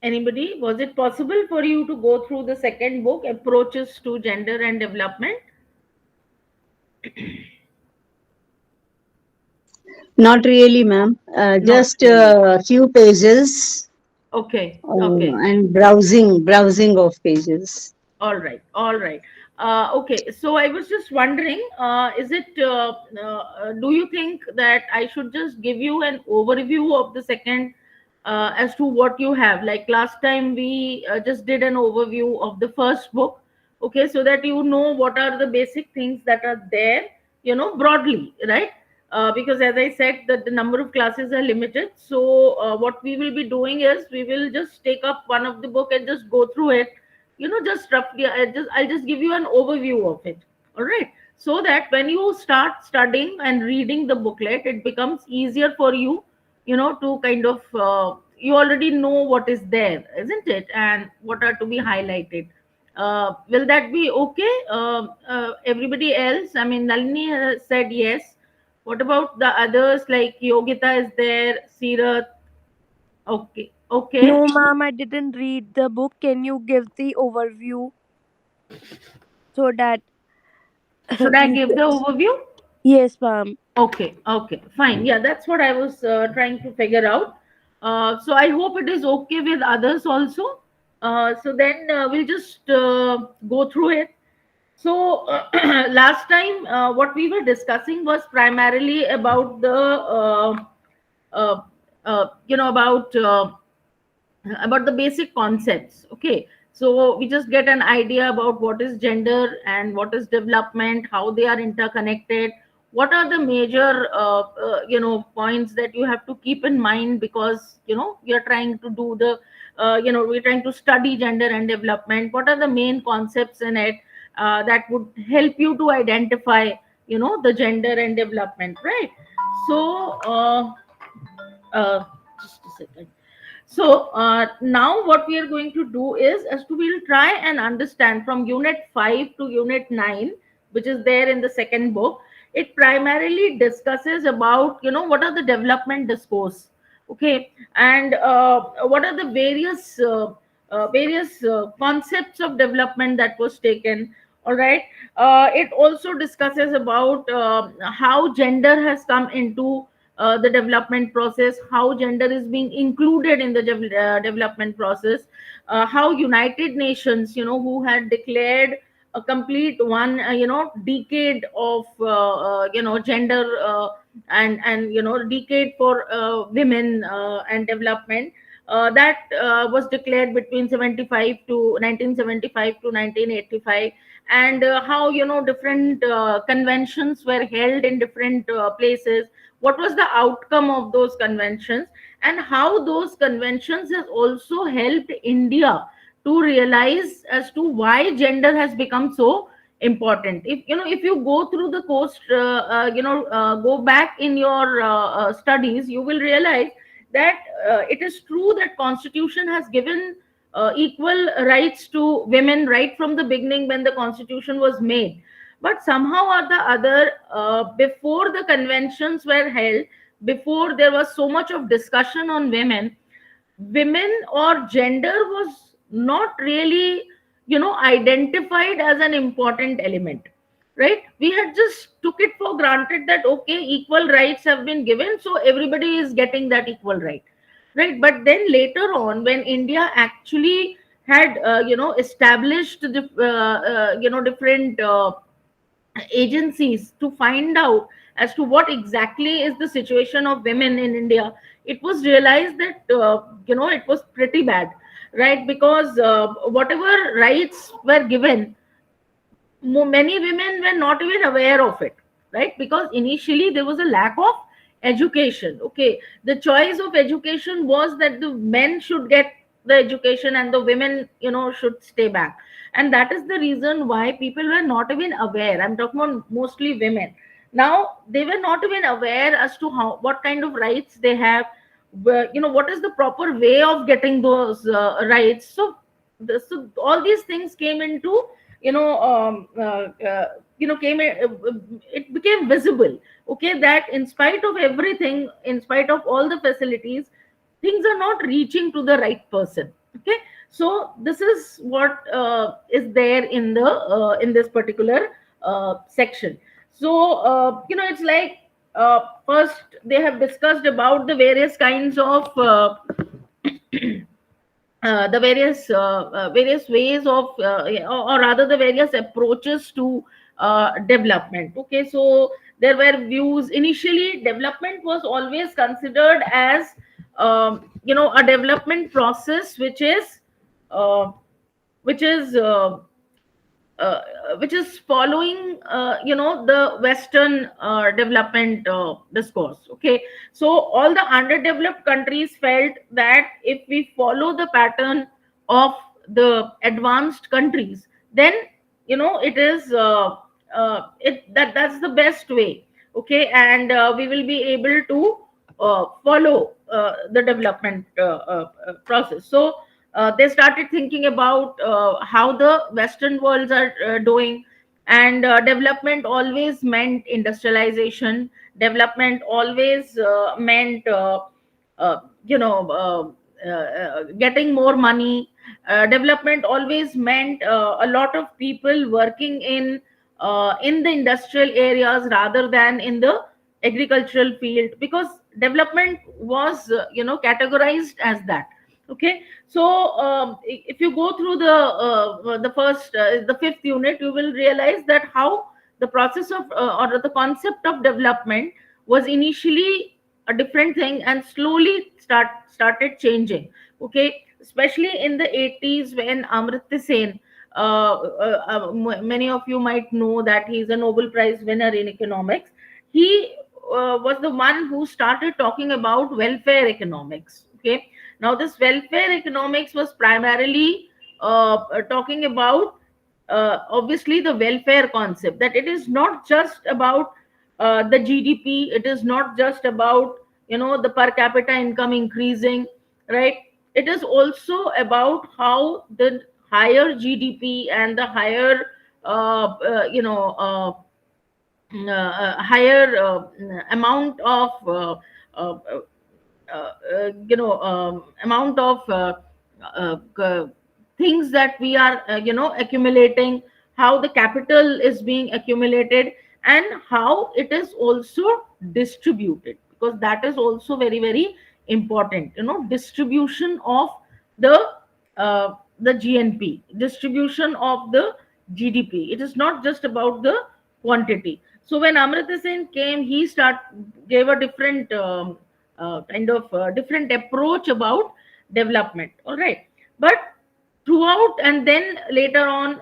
Anybody? Was it possible for you to go through the second book, Approaches to Gender and Development? Not really, ma'am. Not Just really. a few pages Okay, okay. and browsing of pages. All right, all right. Okay, so I was just wondering, do you think that I should just give you an overview of the second as to what you have? Like last time, we just did an overview of the first book, okay, so that you know what are the basic things that are there, broadly, right? Because as I said, that the number of classes are limited. So what we will be doing is we will just take up one of the book and just go through it, just roughly. I'll just give you an overview of it, all right, so that when you start studying and reading the booklet, it becomes easier for you, to kind of you already know what is there, isn't it, and what are to be highlighted. Will that be okay? Everybody else, I mean, Nalini has said yes. What about the others, like Yogita is there, Sirat? Okay, okay. No, ma'am, I didn't read the book. Can you give the overview so that Should I we give the overview? Yes, ma'am. Okay, okay, fine. Yeah, that's what I was trying to figure out. So I hope it is okay with others also. So then we'll just go through it. So last time, what we were discussing was primarily about uh, about the basic concepts. Okay, so we just get an idea about what is gender and what is development, how they are interconnected, what are the major points that you have to keep in mind, because you're trying to do the we're trying to study gender and development. What are the main concepts in it that would help you to identify the gender and development, right? So just a second. So now what we are going to do is, as to we'll try and understand from unit 5 to unit 9, which is there in the second book. It primarily discusses about, what are the development discourse, okay, and what are the various concepts of development that was taken. All right. It also discusses about how gender has come into the development process, how gender is being included in the development process, how United Nations, who had declared a complete one, decade of, gender, and decade for women and development. That was declared between 75 to 1975 to 1985, and how different conventions were held in different places, what was the outcome of those conventions, and how those conventions has also helped India to realize as to why gender has become so important. If you go through the course, go back in your studies, you will realize that it is true that constitution has given equal rights to women right from the beginning when the constitution was made. But somehow or the other, before the conventions were held, before there was so much of discussion on women or gender was not really identified as an important element, right? We had just took it for granted that okay, equal rights have been given, so everybody is getting that equal right, right? But then later on, when India actually had established different agencies to find out as to what exactly is the situation of women in India, it was realized that it was pretty bad, right? Because whatever rights were given, many women were not even aware of it, right? Because initially there was a lack of education. Okay, the choice of education was that the men should get the education and the women should stay back, and that is the reason why people were not even aware. I'm talking about mostly women. Now they were not even aware as to how, what kind of rights they have, what is the proper way of getting those rights. So so all these things came into, you know came it became visible, okay, that in spite of everything, in spite of all the facilities, things are not reaching to the right person, Okay, so this is what is there in this particular section. So it's like, first they have discussed about the various kinds of the various ways of or rather the various approaches to development. Okay, so there were views. Initially, development was always considered as a development process uh, which is uh, uh, which is following the western development discourse. Okay, so all the underdeveloped countries felt that if we follow the pattern of the advanced countries, then it is that's the best way. Okay, and we will be able to follow the development process. So they started thinking about how the western worlds are doing. And development always meant industrialization. Development always meant uh, you know getting more money. Development always meant a lot of people working in the industrial areas rather than in the agricultural field, because development was categorized as that. Okay, so if you go through the fifth unit, you will realize that how the process of or the concept of development was initially a different thing and slowly started changing. Okay, especially in the 80s when Amartya Sen, many of you might know that he's a Nobel Prize winner in economics. He was the one who started talking about welfare economics. Okay, now this welfare economics was primarily talking about obviously the welfare concept, that it is not just about the GDP, it is not just about the per capita income increasing, right? It is also about how the higher GDP and the higher higher amount of uh, amount of things that we are accumulating, how the capital is being accumulated, and how it is also distributed, because that is also very very important. Distribution of the GNP, distribution of the GDP. It is not just about the quantity. So when Amrita Sen came, he gave a different kind of different approach about development. All right, but throughout, and then later on,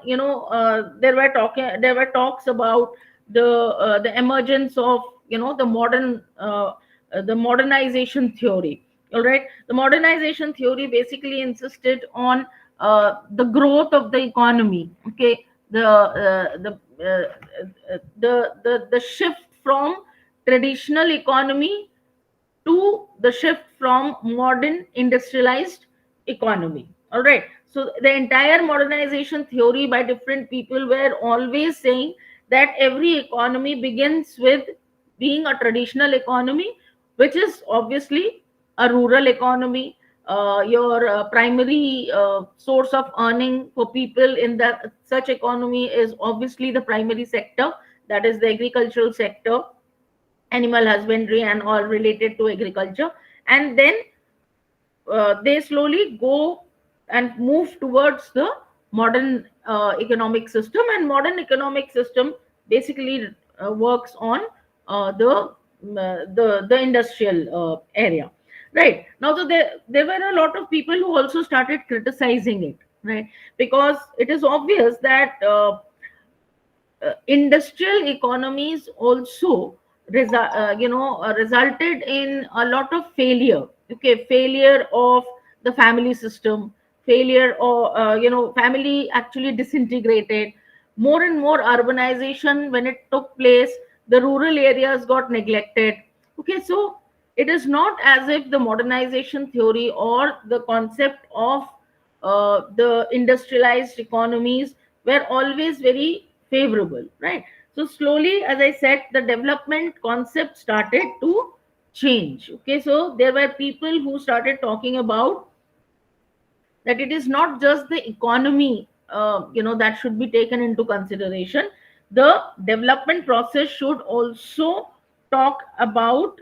there were talks about the emergence of the modernization theory. All right, the modernization theory basically insisted on the growth of the economy. Okay, the shift from traditional economy to the shift from modern industrialized economy. All right, so the entire modernization theory by different people were always saying that every economy begins with being a traditional economy, which is obviously a rural economy. Your primary source of earning for people in that such economy is obviously the primary sector, that is the agricultural sector, animal husbandry and all related to agriculture. And then they slowly go and move towards the modern economic system. And modern economic system basically works on the industrial area. Right now, so there were a lot of people who also started criticizing it, right? Because it is obvious that industrial economies also resulted in a lot of failure. Okay, failure of the family system, failure or family actually disintegrated. More and more urbanization when it took place, the rural areas got neglected. Okay, so it is not as if the modernization theory or the concept of the industrialized economies were always very favorable, right? So slowly, as I said, the development concept started to change. Okay, so there were people who started talking about that it is not just the economy, that should be taken into consideration. The development process should also talk about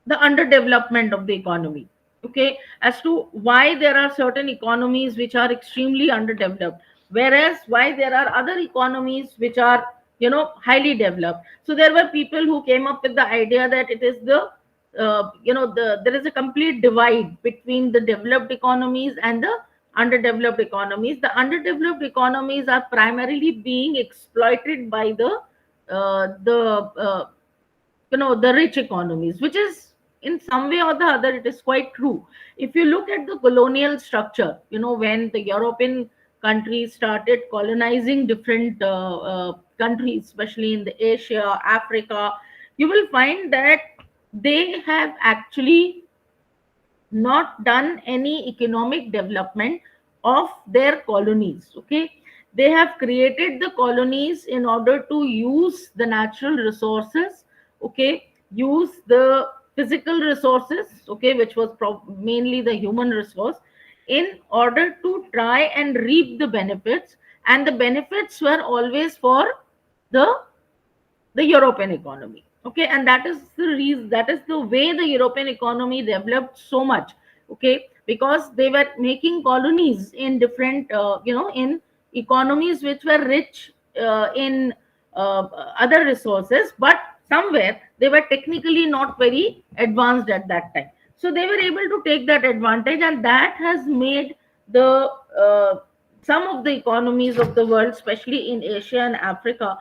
the underdevelopment of the economy. Okay, as to why there are certain economies which are extremely underdeveloped, whereas why there are other economies which are, highly developed. So there were people who came up with the idea that it is there is a complete divide between the developed economies and the underdeveloped economies. The underdeveloped economies are primarily being exploited by the rich economies, which is, in some way or the other, it is quite true. If you look at the colonial structure, when the European countries started colonizing different countries, especially in the Asia, Africa, you will find that they have actually not done any economic development of their colonies. Okay, they have created the colonies in order to use the natural resources. Okay, use the physical resources, okay, which was mainly the human resource, in order to try and reap the benefits. And the benefits were always for the European economy. Okay, and that is the reason, that is the way the European economy developed so much. Okay, because they were making colonies in different, in economies which were rich in other resources, but somewhere they were technically not very advanced at that time. So they were able to take that advantage, and that has made the some of the economies of the world, especially in Asia and Africa,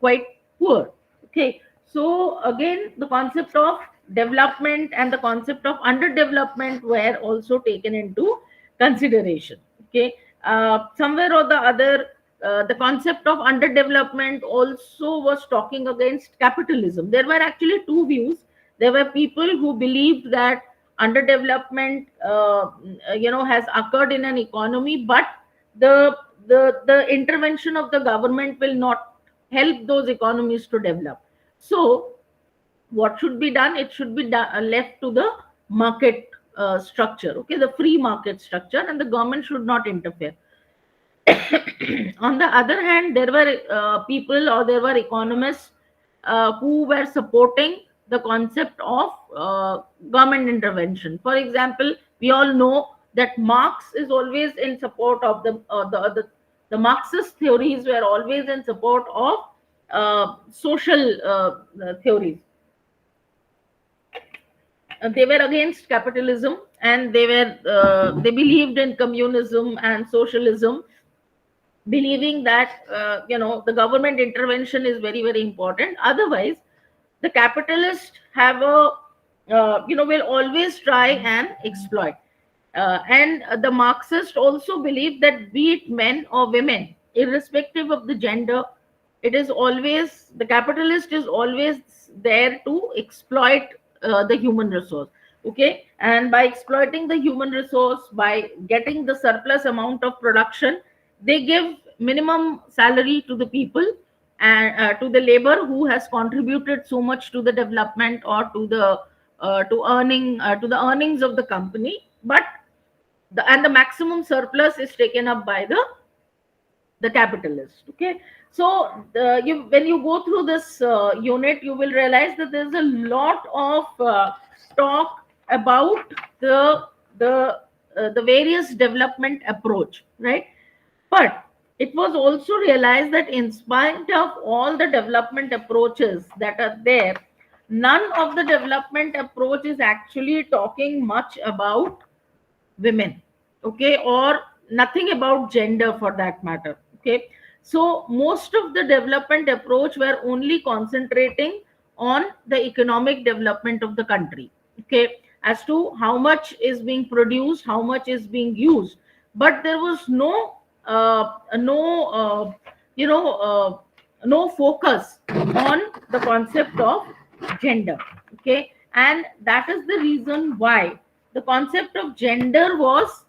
quite poor. Okay, so again, the concept of development and the concept of underdevelopment were also taken into consideration. Okay, somewhere or the other, the concept of underdevelopment also was talking against capitalism. There were actually two views. There were people who believed that underdevelopment, has occurred in an economy, but the intervention of the government will not help those economies to develop. So what should be done? It should be left to the market structure. Okay, the free market structure, and the government should not interfere. On the other hand, there were people, or there were economists who were supporting the concept of government intervention. For example, we all know that Marx is always in support of the Marxist theories were always in support of social theories. They were against capitalism, and they believed in communism and socialism, believing that the government intervention is very, very important. Otherwise, the capitalists have a will always try and exploit. And the Marxists also believe that, be it men or women, irrespective of the gender, it is always, the capitalist is always there to exploit the human resource. Okay, and by exploiting the human resource, by getting the surplus amount of production, they give minimum salary to the people, and to the labor who has contributed so much to the development, or to the earnings of the company. But the maximum surplus is taken up by the capitalist. Okay, so when you go through this unit, you will realize that there's a lot of talk about the various development approach, right? But it was also realized that, in spite of all the development approaches that are there, none of the development approach is actually talking much about women. Okay, or nothing about gender for that matter. Okay, so most of the development approach were only concentrating on the economic development of the country. Okay, as to how much is being produced, how much is being used, but there was you know no focus on the concept of gender. Okay, and that is the reason why the concept of gender was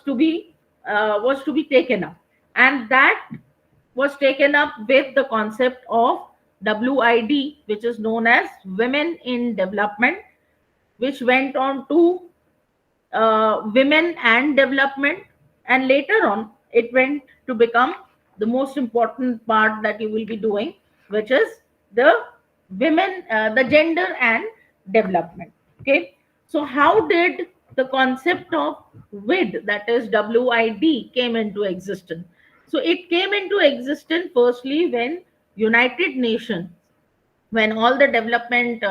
to be taken up, and that was taken up with the concept of WID, which is known as Women in Development, which went on to women and development, and later on it went to become the most important part that you will be doing, which is the the gender and development. Okay, so how did the concept of WID, that is WID, came into existence? So it came into existence firstly when United Nations, when all the development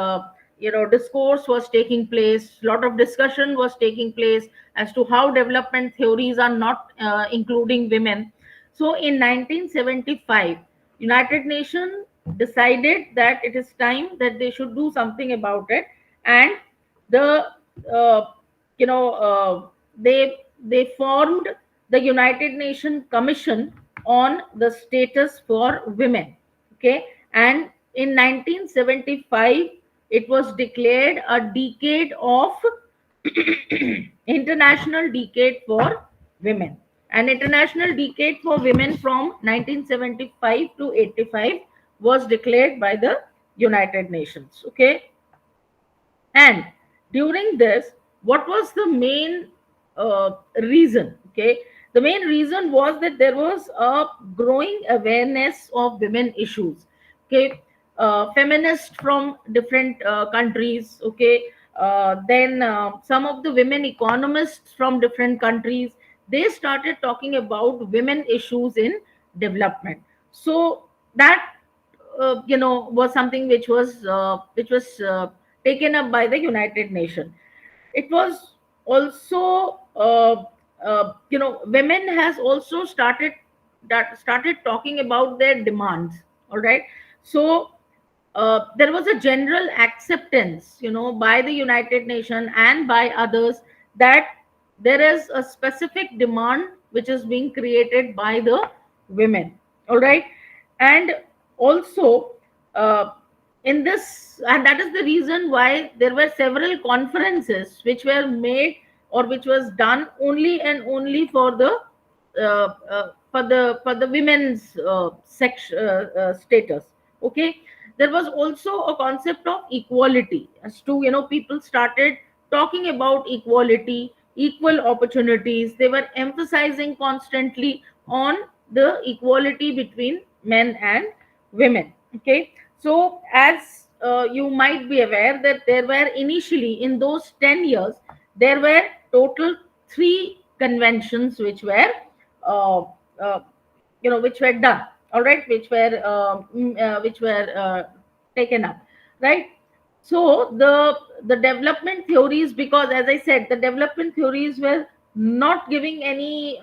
discourse was taking place, lot of discussion was taking place as to how development theories are not including women. So in 1975, United Nations decided that it is time that they should do something about it. And the uh, you know they formed the United Nations Commission on the status for women. Okay, and in 1975 it was declared a decade of international decade for women. An international decade for women from 1975 to 85 was declared by the United Nations. Okay, and during this, what was the main reason? Okay, the main reason was that there was a growing awareness of women issues. Okay, feminists from different countries. Okay, then some of the women economists from different countries, they started talking about women issues in development. So that was something which was taken up by the United Nations. It was also women has also started talking about their demands. All right, so there was a general acceptance, by the United Nations and by others, that there is a specific demand which is being created by the women. All right, and also uh, in this, and that is the reason why there were several conferences which were made or which was done only and only for the for the women's status. Okay, there was also a concept of equality, as to people started talking about equality, equal opportunities. They were emphasizing constantly on the equality between men and women. Okay, so as you might be aware that there were initially in those 10 years, there were total 3 conventions uh, uh, which were done. All right, which were taken up, right? So the development theories, because as I said, the development theories were not giving any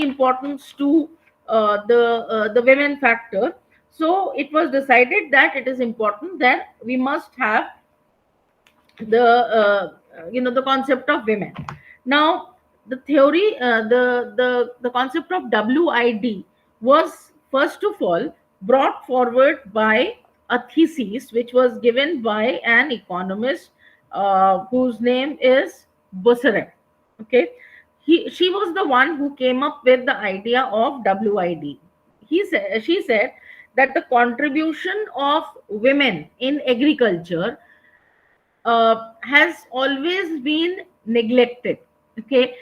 importance to the women factor. So it was decided that it is important that we must have the concept of women. Now the theory, the concept of WID was first of all brought forward by a thesis which was given by an economist whose name is Busseret. Okay, she was the one who came up with the idea of WID. She said that the contribution of women in agriculture has always been neglected. Okay,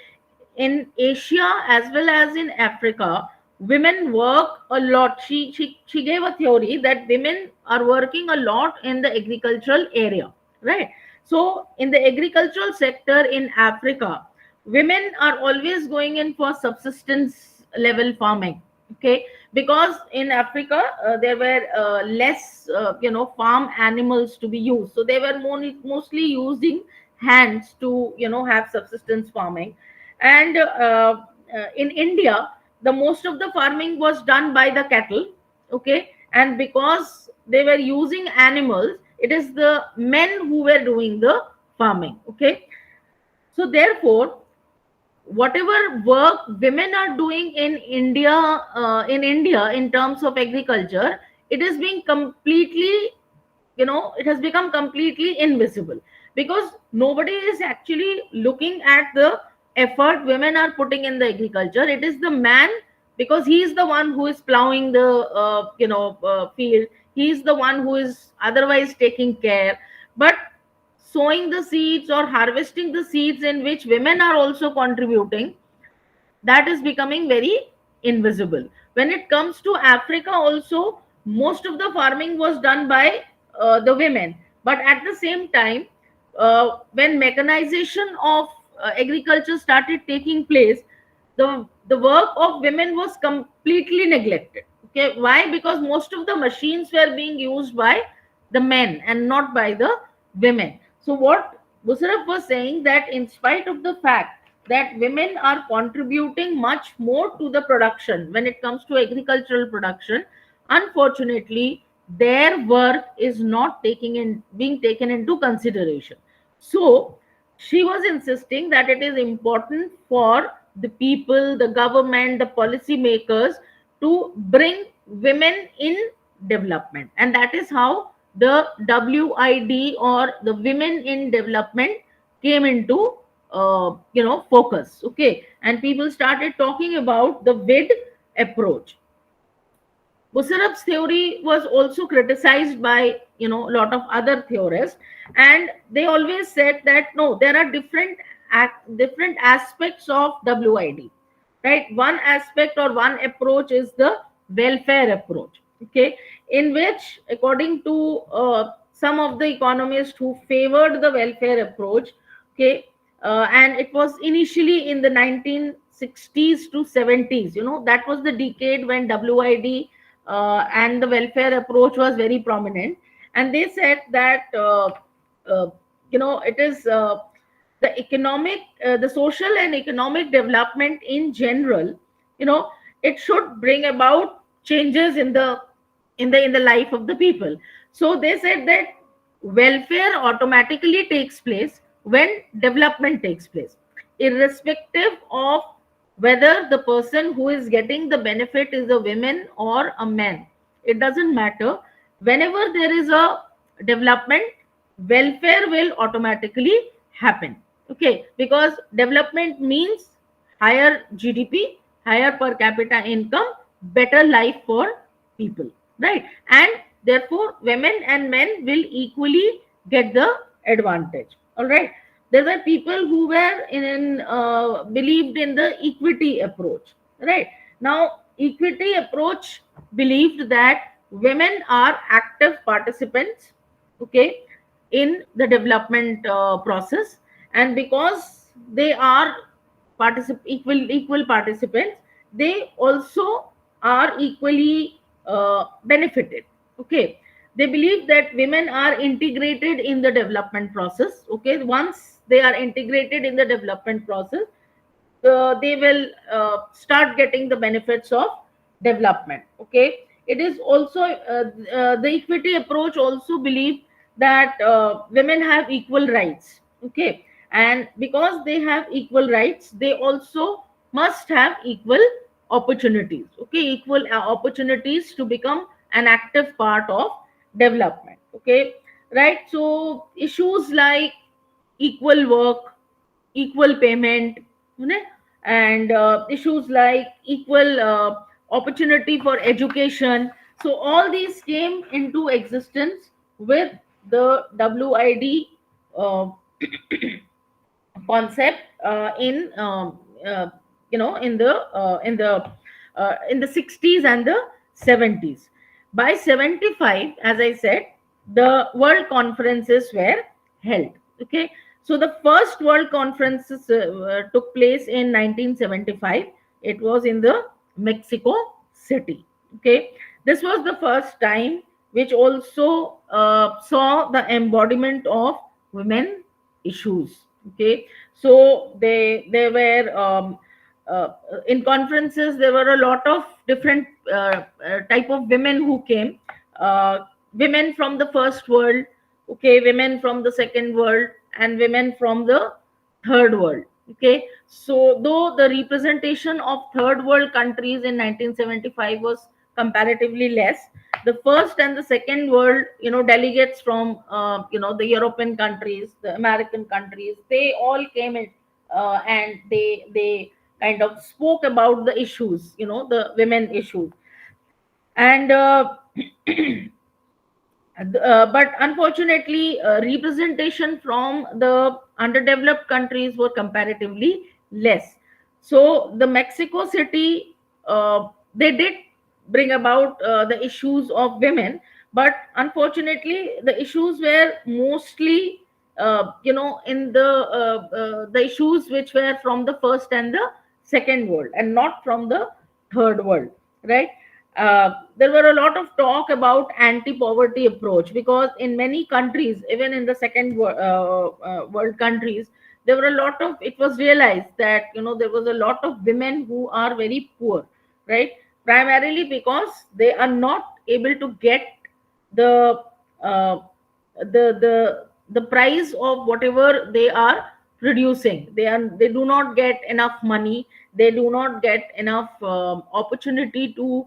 in Asia as well as in Africa, women work a lot. She gave a theory that women are working a lot in the agricultural area, right? So in the agricultural sector in Africa, women are always going in for subsistence level farming. Okay, because in Africa there were less farm animals to be used, so they were mostly using hands to have subsistence farming. And in India, the most of the farming was done by the cattle. Okay, and because they were using animals, it is the men who were doing the farming. Okay, so therefore whatever work women are doing in India in terms of agriculture, it is being completely, it has become completely invisible, because nobody is actually looking at the effort women are putting in the agriculture. It is the man, because he is the one who is plowing the field. He is the one who is otherwise taking care. But so sowing the seeds or harvesting the seeds in which women are also contributing, that is becoming very invisible. When it comes to Africa also, most of the farming was done by the women, but at the same time, when mechanization of agriculture started taking place, the work of women was completely neglected. Okay, why? Because most of the machines were being used by the men and not by the women. So what Busaraf was saying, that in spite of the fact that women are contributing much more to the production when it comes to agricultural production, unfortunately their work is not taking in being taken into consideration. So she was insisting that it is important for the people, the government, the policy makers to bring women in development, and that is how the WID, or the Women in Development, came into focus. Okay, and people started talking about the WID approach. Musarraf's theory was also criticized by a lot of other theorists, and they always said that no, there are different aspects of WID, right? One aspect or one approach is the welfare approach, okay, in which, according to some of the economists who favored the welfare approach, okay, and it was initially in the 1960s to 70s. That was the decade when WID and the welfare approach was very prominent. And they said that uh, it is the social and economic development in general. You know, it should bring about changes in the life of the people. So they said that welfare automatically takes place when development takes place, irrespective of whether the person who is getting the benefit is a woman or a man. It doesn't matter. Whenever there is a development, welfare will automatically happen. Okay, because development means higher GDP, higher per capita income, better life for people, right? And therefore women and men will equally get the advantage. All right, there were people who were in believed in the equity approach, right? Now equity approach believed that women are active participants, okay, in the development process, and because they are equal participants, they also are equally benefited. Okay, they believe that women are integrated in the development process. Okay, once they are integrated in the development process, they will start getting the benefits of development. Okay, it is also the equity approach also believe that women have equal rights. Okay, and because they have equal rights, they also must have equal opportunities. Okay, equal opportunities to become an active part of development. Okay, right? So issues like equal work, equal payment, you know, and issues like equal opportunity for education. So all these came into existence with the WID uh, concept in the 60s and the 70s. By 75, as I said, the world conferences were held. Okay, so the first world conferences took place in 1975. It was in the Mexico City. Okay, this was the first time which also saw the embodiment of women issues. Okay, so they were uh, in conferences, there were a lot of different type of women who came, uh, women from the first world, okay, women from the second world, and women from the third world. Okay, so though the representation of third world countries in 1975 was comparatively less, the first and the second world, delegates from the European countries, the American countries, they all came in, and they kind of spoke about the issues, the women issues. And But unfortunately, representation from the underdeveloped countries were comparatively less. So the Mexico City, they did bring about the issues of women, but unfortunately, the issues were mostly, in the issues which were from the first and the second world, and not from the third world, right? There were a lot of talk about anti-poverty approach, because in many countries, even in the world countries, there were a lot of, it was realized that there was a lot of women who are very poor, right? Primarily because they are not able to get the uh, the price of whatever they are producing. They do not get enough money, they do not get enough opportunity to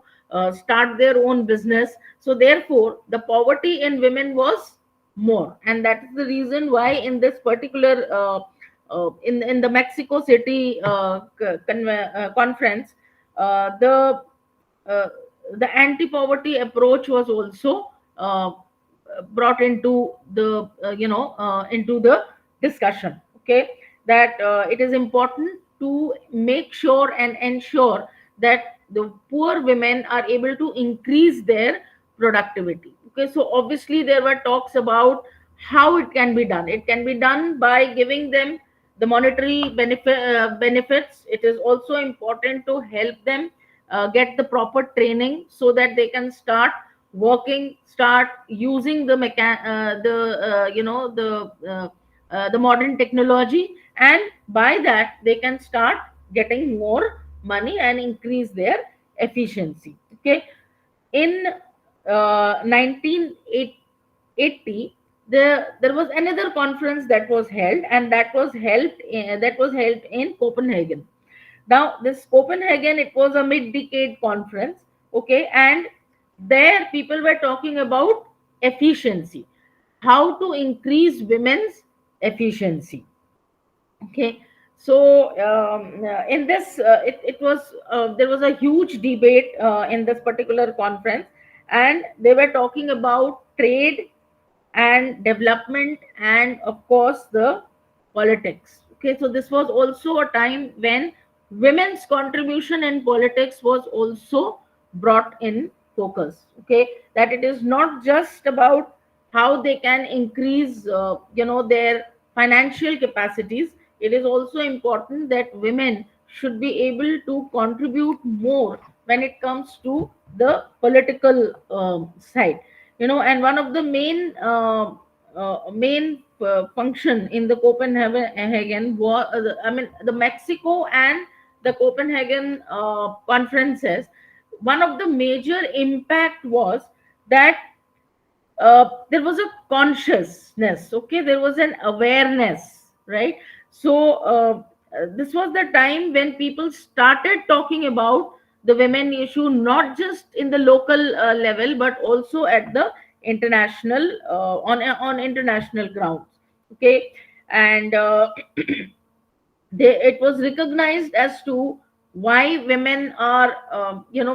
start their own business. So therefore the poverty in women was more, and that is the reason why in this particular in the Mexico City conference, the uh, the anti-poverty approach was also brought into the into the discussion. Okay, that it is important to make sure and ensure that the poor women are able to increase their productivity. Okay, so obviously there were talks about how it can be done. It can be done by giving them the monetary benefits. It is also important to help them get the proper training so that they can start working, start using the modern technology, and by that they can start getting more money and increase their efficiency. Okay, in 1980, there was another conference that was held, and that was held in Copenhagen. Now this Copenhagen, it was a mid-decade conference. Okay, and there people were talking about efficiency, how to increase women's efficiency. Okay, so in this it was there was a huge debate in this particular conference, and they were talking about trade and development, and of course the politics. Okay, so this was also a time when women's contribution in politics was also brought in focus. Okay, that it is not just about how they can increase their financial capacities. It is also important that women should be able to contribute more when it comes to the political side. And one of the main function in the Copenhagen was, I mean, the Mexico and the Copenhagen conferences. One of the major impact was that there was a consciousness. Okay, there was an awareness, right? So this was the time when people started talking about the women issue, not just in the local level, but also at the international on international grounds. Okay, and it was recognized as to why women are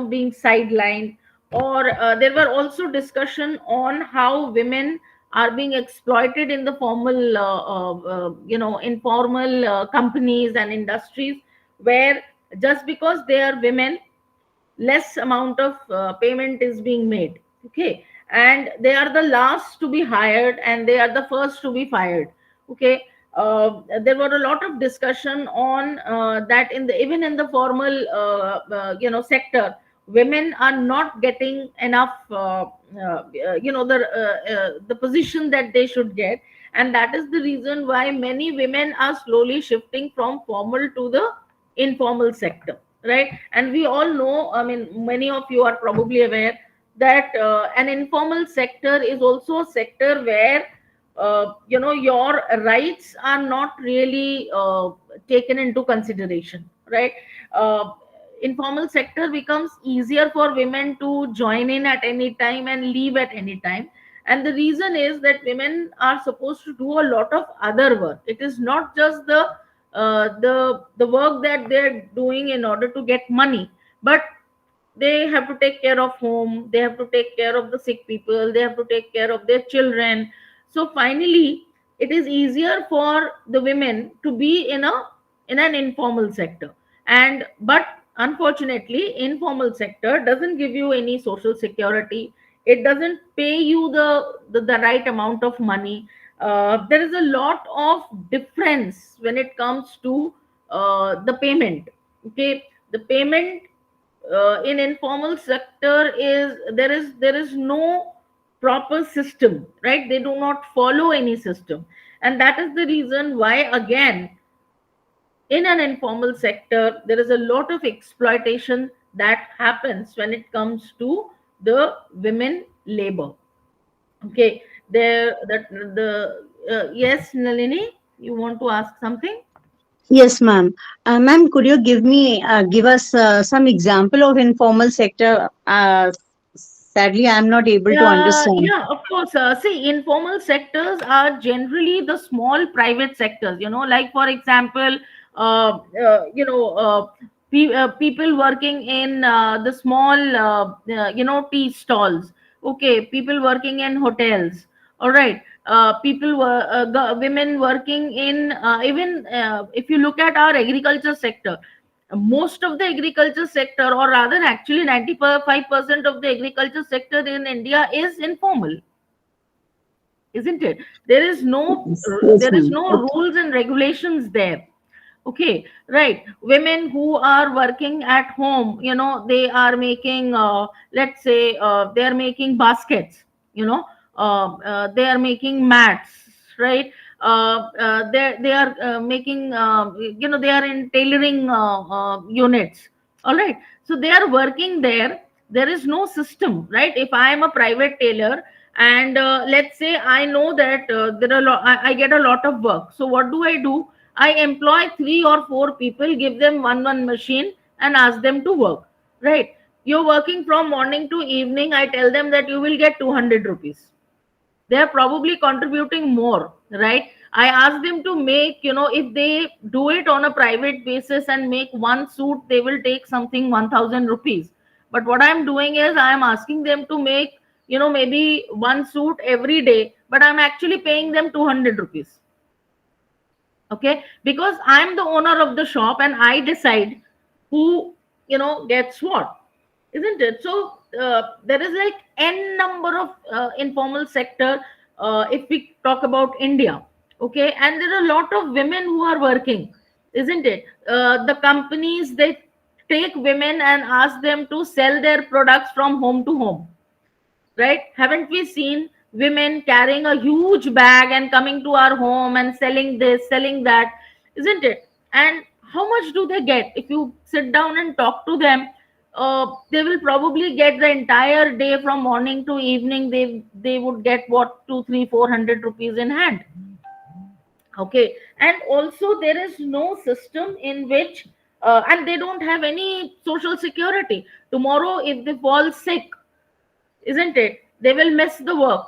being sidelined, or there were also discussion on how women are being exploited in the formal informal companies and industries, where just because they are women, less amount of payment is being made. Okay, and they are the last to be hired and they are the first to be fired. Okay, there were a lot of discussion on that in the, even in the formal sector, women are not getting enough the position that they should get, and that is the reason why many women are slowly shifting from formal to the informal sector, right? And we all know, I mean, many of you are probably aware that an informal sector is also a sector where your rights are not really taken into consideration, right? Informal sector becomes easier for women to join in at any time and leave at any time, and the reason is that women are supposed to do a lot of other work. It is not just the work that they're doing in order to get money, but They have to take care of home, they have to take care of the sick people, they have to take care of their children. So finally it is easier for the women to be in an informal sector. And but unfortunately informal sector doesn't give you any social security. It doesn't pay you the right amount of money. There is a lot of difference when it comes to the payment. Okay, the payment in informal sector is, there is no proper system, right? They do not follow any system. And that is the reason why, again, in an informal sector there is a lot of exploitation that happens when it comes to the women labor. Okay, there that the yes, Nalini, you want to ask something? Yes, ma'am. Ma'am, could you give us some example of informal sector? Sadly, I'm not able to understand. Yeah, of course. See, informal sectors are generally the small private sectors, like, for example, people working in the small, tea stalls. Okay, people working in hotels. All right. Women working in, even if you look at our agriculture sector, most of the agriculture sector, or rather actually 95% of the agriculture sector in India is informal, isn't it? there is no Yes, yes, there is ma'am. no Okay. rules and regulations there. Okay, right. Women who are working at home, they are making, let's say, they are making baskets, they are making mats, right? They are making, they are in tailoring units. All right. So they are working there. There is no system, right? If I am a private tailor, and let's say I know that I get a lot of work, so what do? I employ three or four people, give them one machine, and ask them to work. Right? You're working from morning to evening. I tell them that you will get 200 rupees. They are probably contributing more, right? I ask them to make, if they do it on a private basis and make one suit, they will take something 1000 rupees. But what I'm doing is I'm asking them to make, maybe one suit every day, but I'm actually paying them 200 rupees. Okay, because I'm the owner of the shop and I decide who, gets what, isn't it? So there is like n number of informal sector, if we talk about India. Okay, and there are a lot of women who are working, isn't it? The companies, they take women and ask them to sell their products from home to home, right? Haven't we seen women carrying a huge bag and coming to our home and selling this, selling that, isn't it? And how much do they get? If you sit down and talk to them, they will probably get the entire day from morning to evening. They would get what, 2, 3, 400 rupees in hand. Okay, and also there is no system in which, and they don't have any social security. Tomorrow, if they fall sick, isn't it, they will miss the work.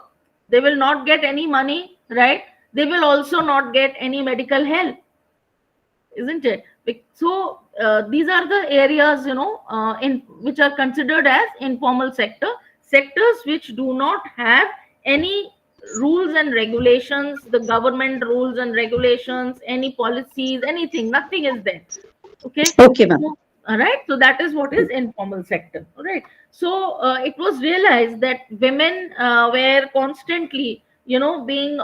They will not get any money, right? They will also not get any medical help, isn't it? So these are the areas, in which are considered as informal sector, sectors which do not have any rules and regulations, the government rules and regulations, any policies, anything, nothing is there. Okay. Okay, ma'am. So, all right, so that is what is informal sector. All right. So it was realized that women were constantly, being,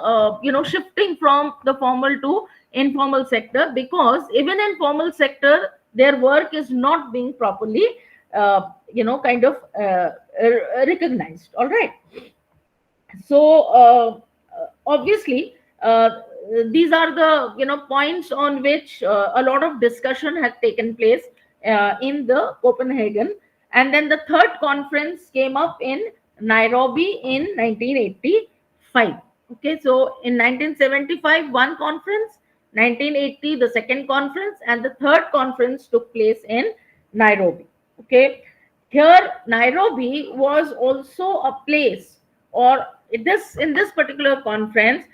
shifting from the formal to informal sector, because even in formal sector their work is not being properly, kind of recognized. All right. So obviously, these are the, points on which a lot of discussion had taken place in the Copenhagen. And then the third conference came up in Nairobi in 1985. Okay, so in 1975 one conference, 1980 the second conference, and the third conference took place in Nairobi. Okay, here Nairobi was also a place, or in this particular conference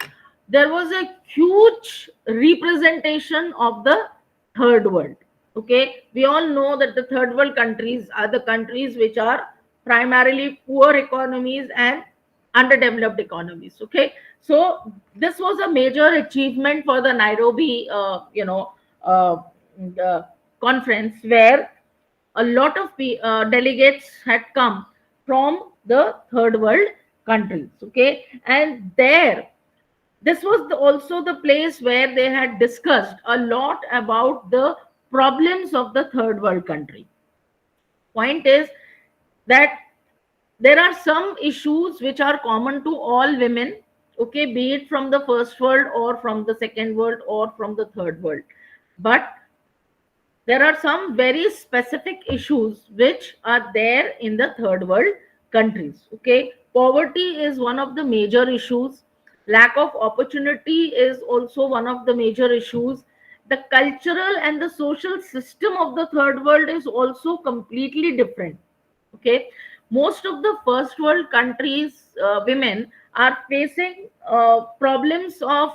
there was a huge representation of the third world. Okay, we all know that the third world countries are the countries which are primarily poor economies and underdeveloped economies. Okay, so this was a major achievement for the Nairobi, uh, conference, where a lot of delegates had come from the third world countries. Okay, and there, this was also the place where they had discussed a lot about the problems of the third world country. Point is that there are some issues which are common to all women, okay, be it from the first world or from the second world or from the third world. But there are some very specific issues which are there in the third world countries. Okay, poverty is one of the major issues. Lack of opportunity is also one of the major issues. The cultural and the social system of the third world is also completely different. Okay, most of the first world countries, women are facing problems of,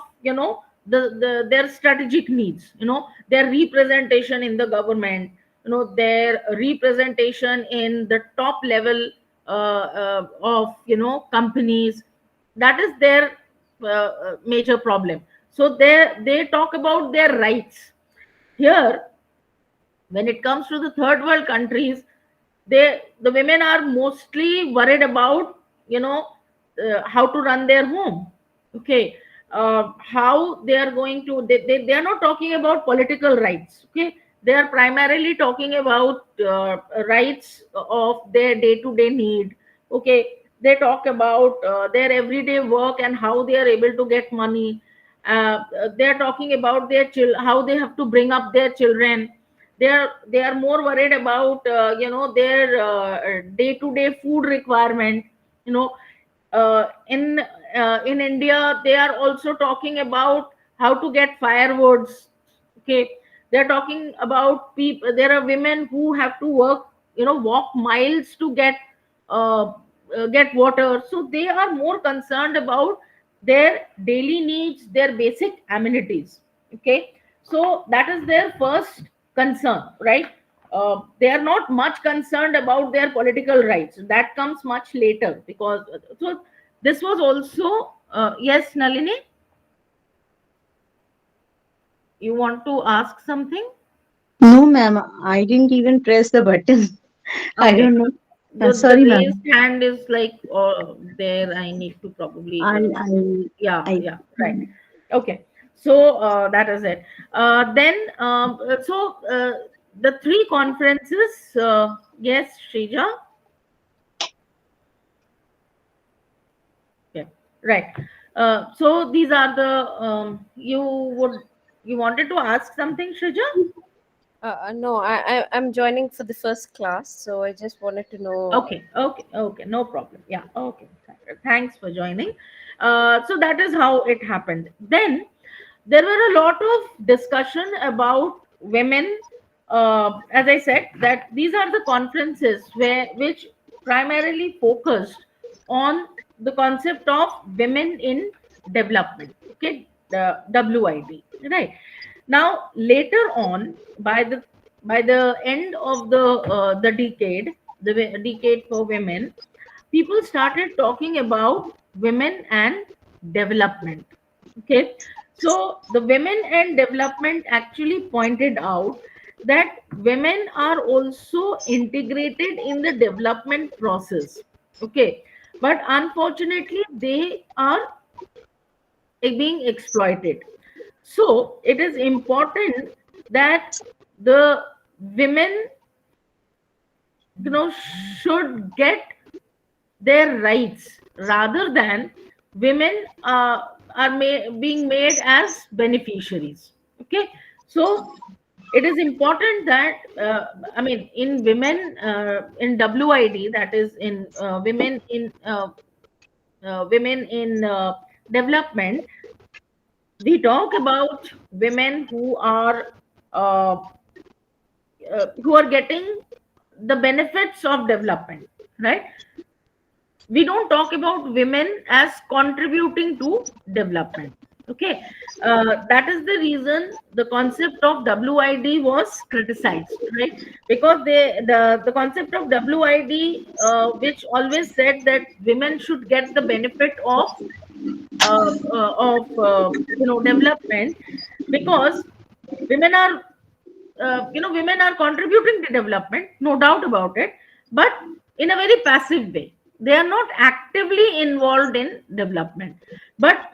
their strategic needs, their representation in the government, their representation in the top level of, companies. That is their major problem. So they talk about their rights. Here, when it comes to the third world countries, the women are mostly worried about, how to run their home. Okay, how they are going to, they are not talking about political rights. Okay, they are primarily talking about rights of their day to day need. Okay, they talk about their everyday work and how they are able to get money. They are talking about their how they have to bring up their children. They are more worried about, their day to day food requirement. you know in India, they are also talking about how to get firewoods. Okay, they're talking about people. There are women who have to work, walk miles to uh, get water. So they are more concerned about their daily needs, their basic amenities. Okay, so that is their first concern, right? They are not much concerned about their political rights. That comes much later, because so this was also, yes, Nalini, you want to ask something? No, ma'am, I didn't even press the button. I Okay. don't know. The Sorry, raised ma'am. hand is like, there. I need to probably, I'll, I'll, yeah, I, yeah, right. Okay. So that is it. Then, the three conferences, yes, Shrija. Yeah, right. So these are the, you wanted to ask something, Shrija? No, I'm joining for the first class, so I just wanted to know. Okay, okay, okay, no problem. Yeah, okay. Thanks for joining. So that is how it happened. Then there were a lot of discussion about women. As I said, that these are the conferences which primarily focused on the concept of women in development. Okay, the WID, right? Now later on, by the end of the decade, decade for women, people started talking about women and development. Okay, so the Women and Development actually pointed out that women are also integrated in the development process. Okay, but unfortunately they are being exploited. So it is important that the women, should get their rights, rather than women are being made as beneficiaries. Okay, so it is important that, in women, in WID, that is in women in development, we talk about women uh, who are getting the benefits of development, right? We don't talk about women as contributing to development. Okay, that is the reason the concept of WID was criticized, right? Because the concept of WID, which always said that women should get the benefit of development, because women are women are contributing to development, no doubt about it, but in a very passive way. They are not actively involved in development. But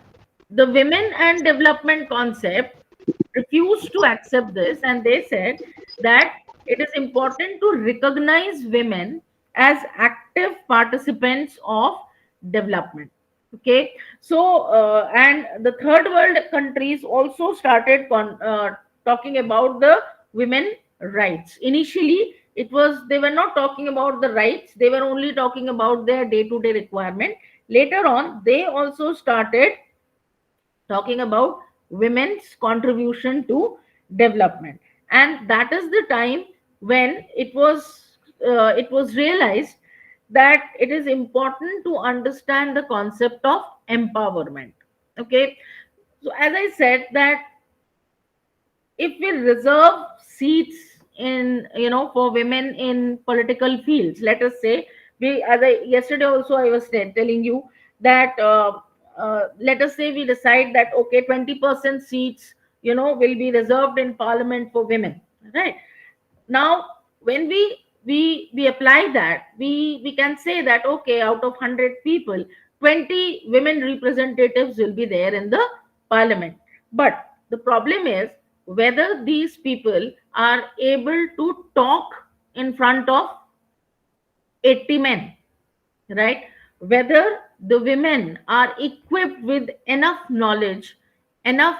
the women and development concept refused to accept this, and they said that it is important to recognize women as active participants of development. Okay, so and the third world countries also started talking about the women rights. Initially, it was they were not talking about the rights; they were only talking about their day-to-day requirement. Later on, they also started talking about women's contribution to development, and that is the time when it was realized that it is important to understand the concept of empowerment. Okay, so as I said that if we reserve seats in for women in political fields, let us say, we as I yesterday also I was telling you that let us say we decide that okay, 20% seats will be reserved in parliament for women, right? Now when we apply that, we can say that okay, out of 100 people, 20 women representatives will be there in the parliament. But the problem is whether these people are able to talk in front of 80 men, right? Whether the women are equipped with enough knowledge, enough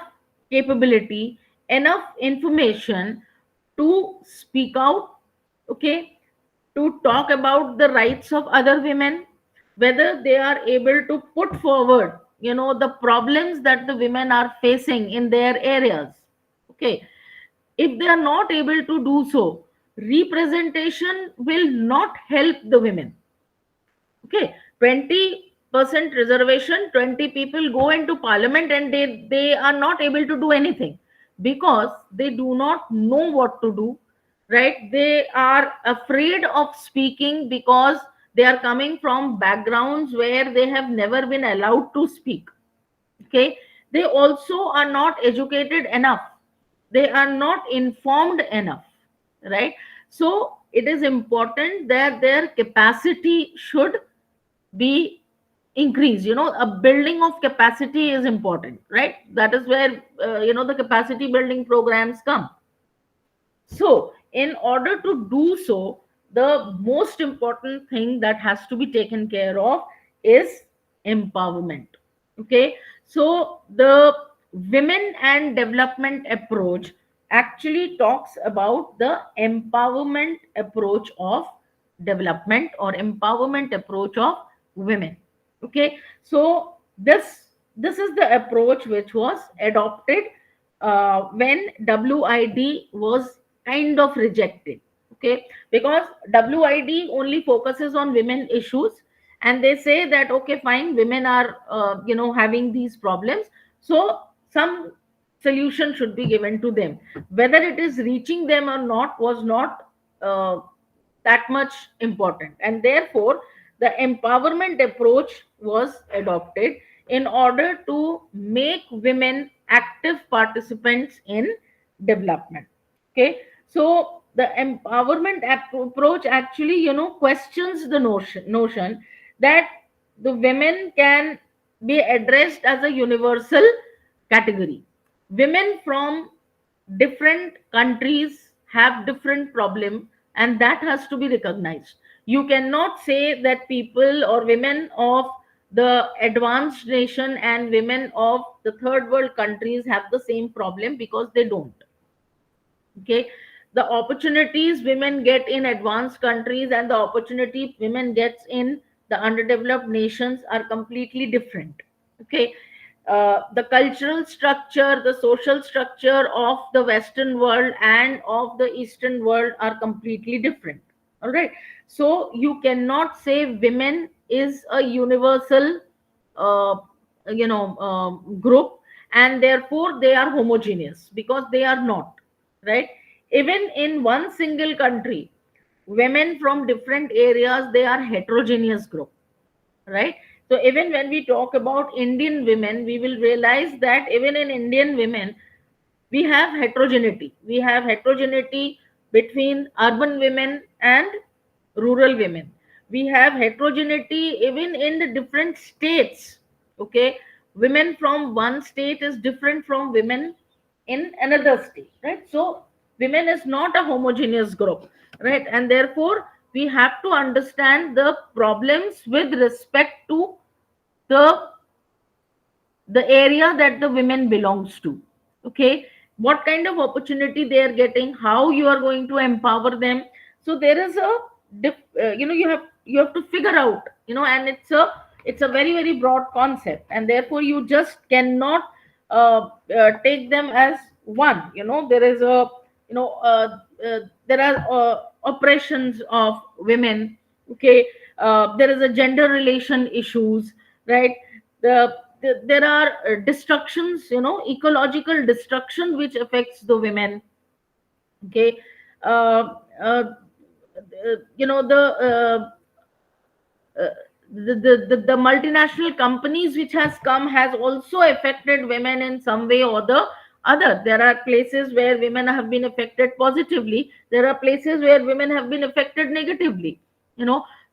capability, enough information to speak out, okay, to talk about the rights of other women, whether they are able to put forward the problems that the women are facing in their areas. Okay, if they are not able to do so, representation will not help the women. Okay, 20% reservation, 20 people go into parliament and they are not able to do anything because they do not know what to do, right? They are afraid of speaking because they are coming from backgrounds where they have never been allowed to speak. Okay, they also are not educated enough, they are not informed enough, right? So it is important that their capacity should be increased. A building of capacity is important, right? That is where the capacity building programs come. So in order to do so, the most important thing that has to be taken care of is empowerment. Okay, so the women and development approach actually talks about the empowerment approach of development or empowerment approach of women. Okay, so this is the approach which was adopted when WID was kind of rejected. Okay, because WID only focuses on women issues, and they say that okay, fine, women are having these problems, so some solution should be given to them. Whether it is reaching them or not was not that much important, and therefore the empowerment approach was adopted in order to make women active participants in development. Okay, so the empowerment approach actually questions the notion that the women can be addressed as a universal category. Women from different countries have different problem, and that has to be recognized. You cannot say that people or women of the advanced nation and women of the third world countries have the same problem, because they don't. Okay, the opportunities women get in advanced countries and the opportunity women gets in the underdeveloped nations are completely different. Okay, the cultural structure, the social structure of the western world and of the eastern world are completely different. All right, so you cannot say women is a universal uh, group, and therefore they are homogeneous, because they are not, right? Even in one single country, women from different areas, they are heterogeneous group, right? So even when we talk about Indian women, we will realize that even in Indian women, we have heterogeneity. We have heterogeneity between urban women and rural women. We have heterogeneity even in the different states. Okay, women from one state is different from women in another state, right? So women is not a homogeneous group, right? And therefore we have to understand the problems with respect to the area that the women belongs to. Okay, what kind of opportunity they are getting, how you are going to empower them. So there is a you have to figure out, and it's a very very broad concept, and therefore you just cannot take them as one. There is a there are oppressions of women. Okay, there is a gender relation issues, right? There are destructions, ecological destruction which affects the women. Okay, uh, uh, the uh, the multinational companies which has come has also affected women in some way or the other. There are places where women have been affected positively, there are places where women have been affected negatively.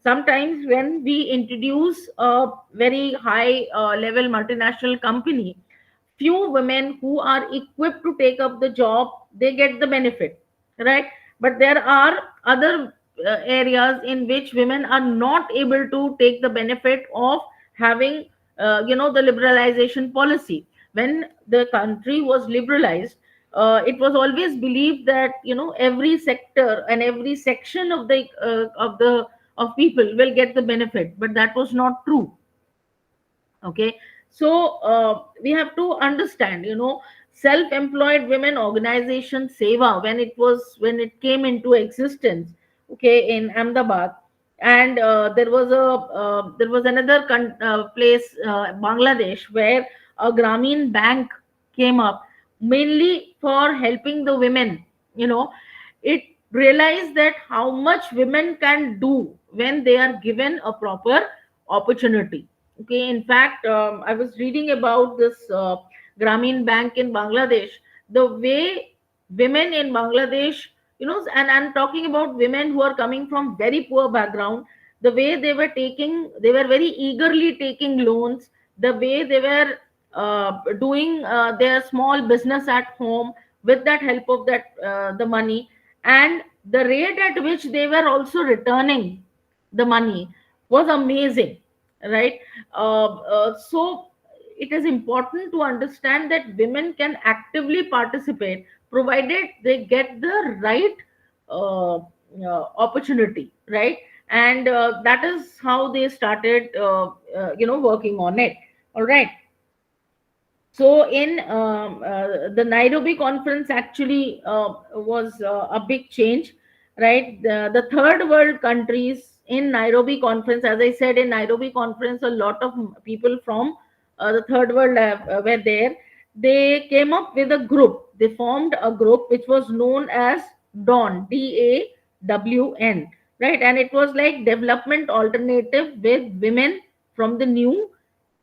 Sometimes when we introduce a very high level multinational company, few women who are equipped to take up the job, they get the benefit, right? But there are other areas in which women are not able to take the benefit of having the liberalization policy. When the country was liberalized, it was always believed that every sector and every section of people will get the benefit, but that was not true. Okay, so we have to understand, self-employed women organization Seva, when it came into existence, okay, in Ahmedabad. And there was another place, Bangladesh, where a Grameen bank came up, mainly for helping the women. It realized that how much women can do when they are given a proper opportunity. Okay, in fact, I was reading about this Grameen Bank in Bangladesh. The way women in Bangladesh, and I'm talking about women who are coming from very poor background, the way they were very eagerly taking loans, the way they were doing their small business at home with that help of that the money, and the rate at which they were also returning the money was amazing, right? So it is important to understand that women can actively participate provided they get the right opportunity, right? And that is how they started working on it. All right. So in the Nairobi conference actually was a big change, right? The third world countries in Nairobi conference, as I said, in Nairobi conference, a lot of people from the third world were there. They came up with a group. They formed a group which was known as DAWN, DAWN, right? And it was like development alternative with women from the new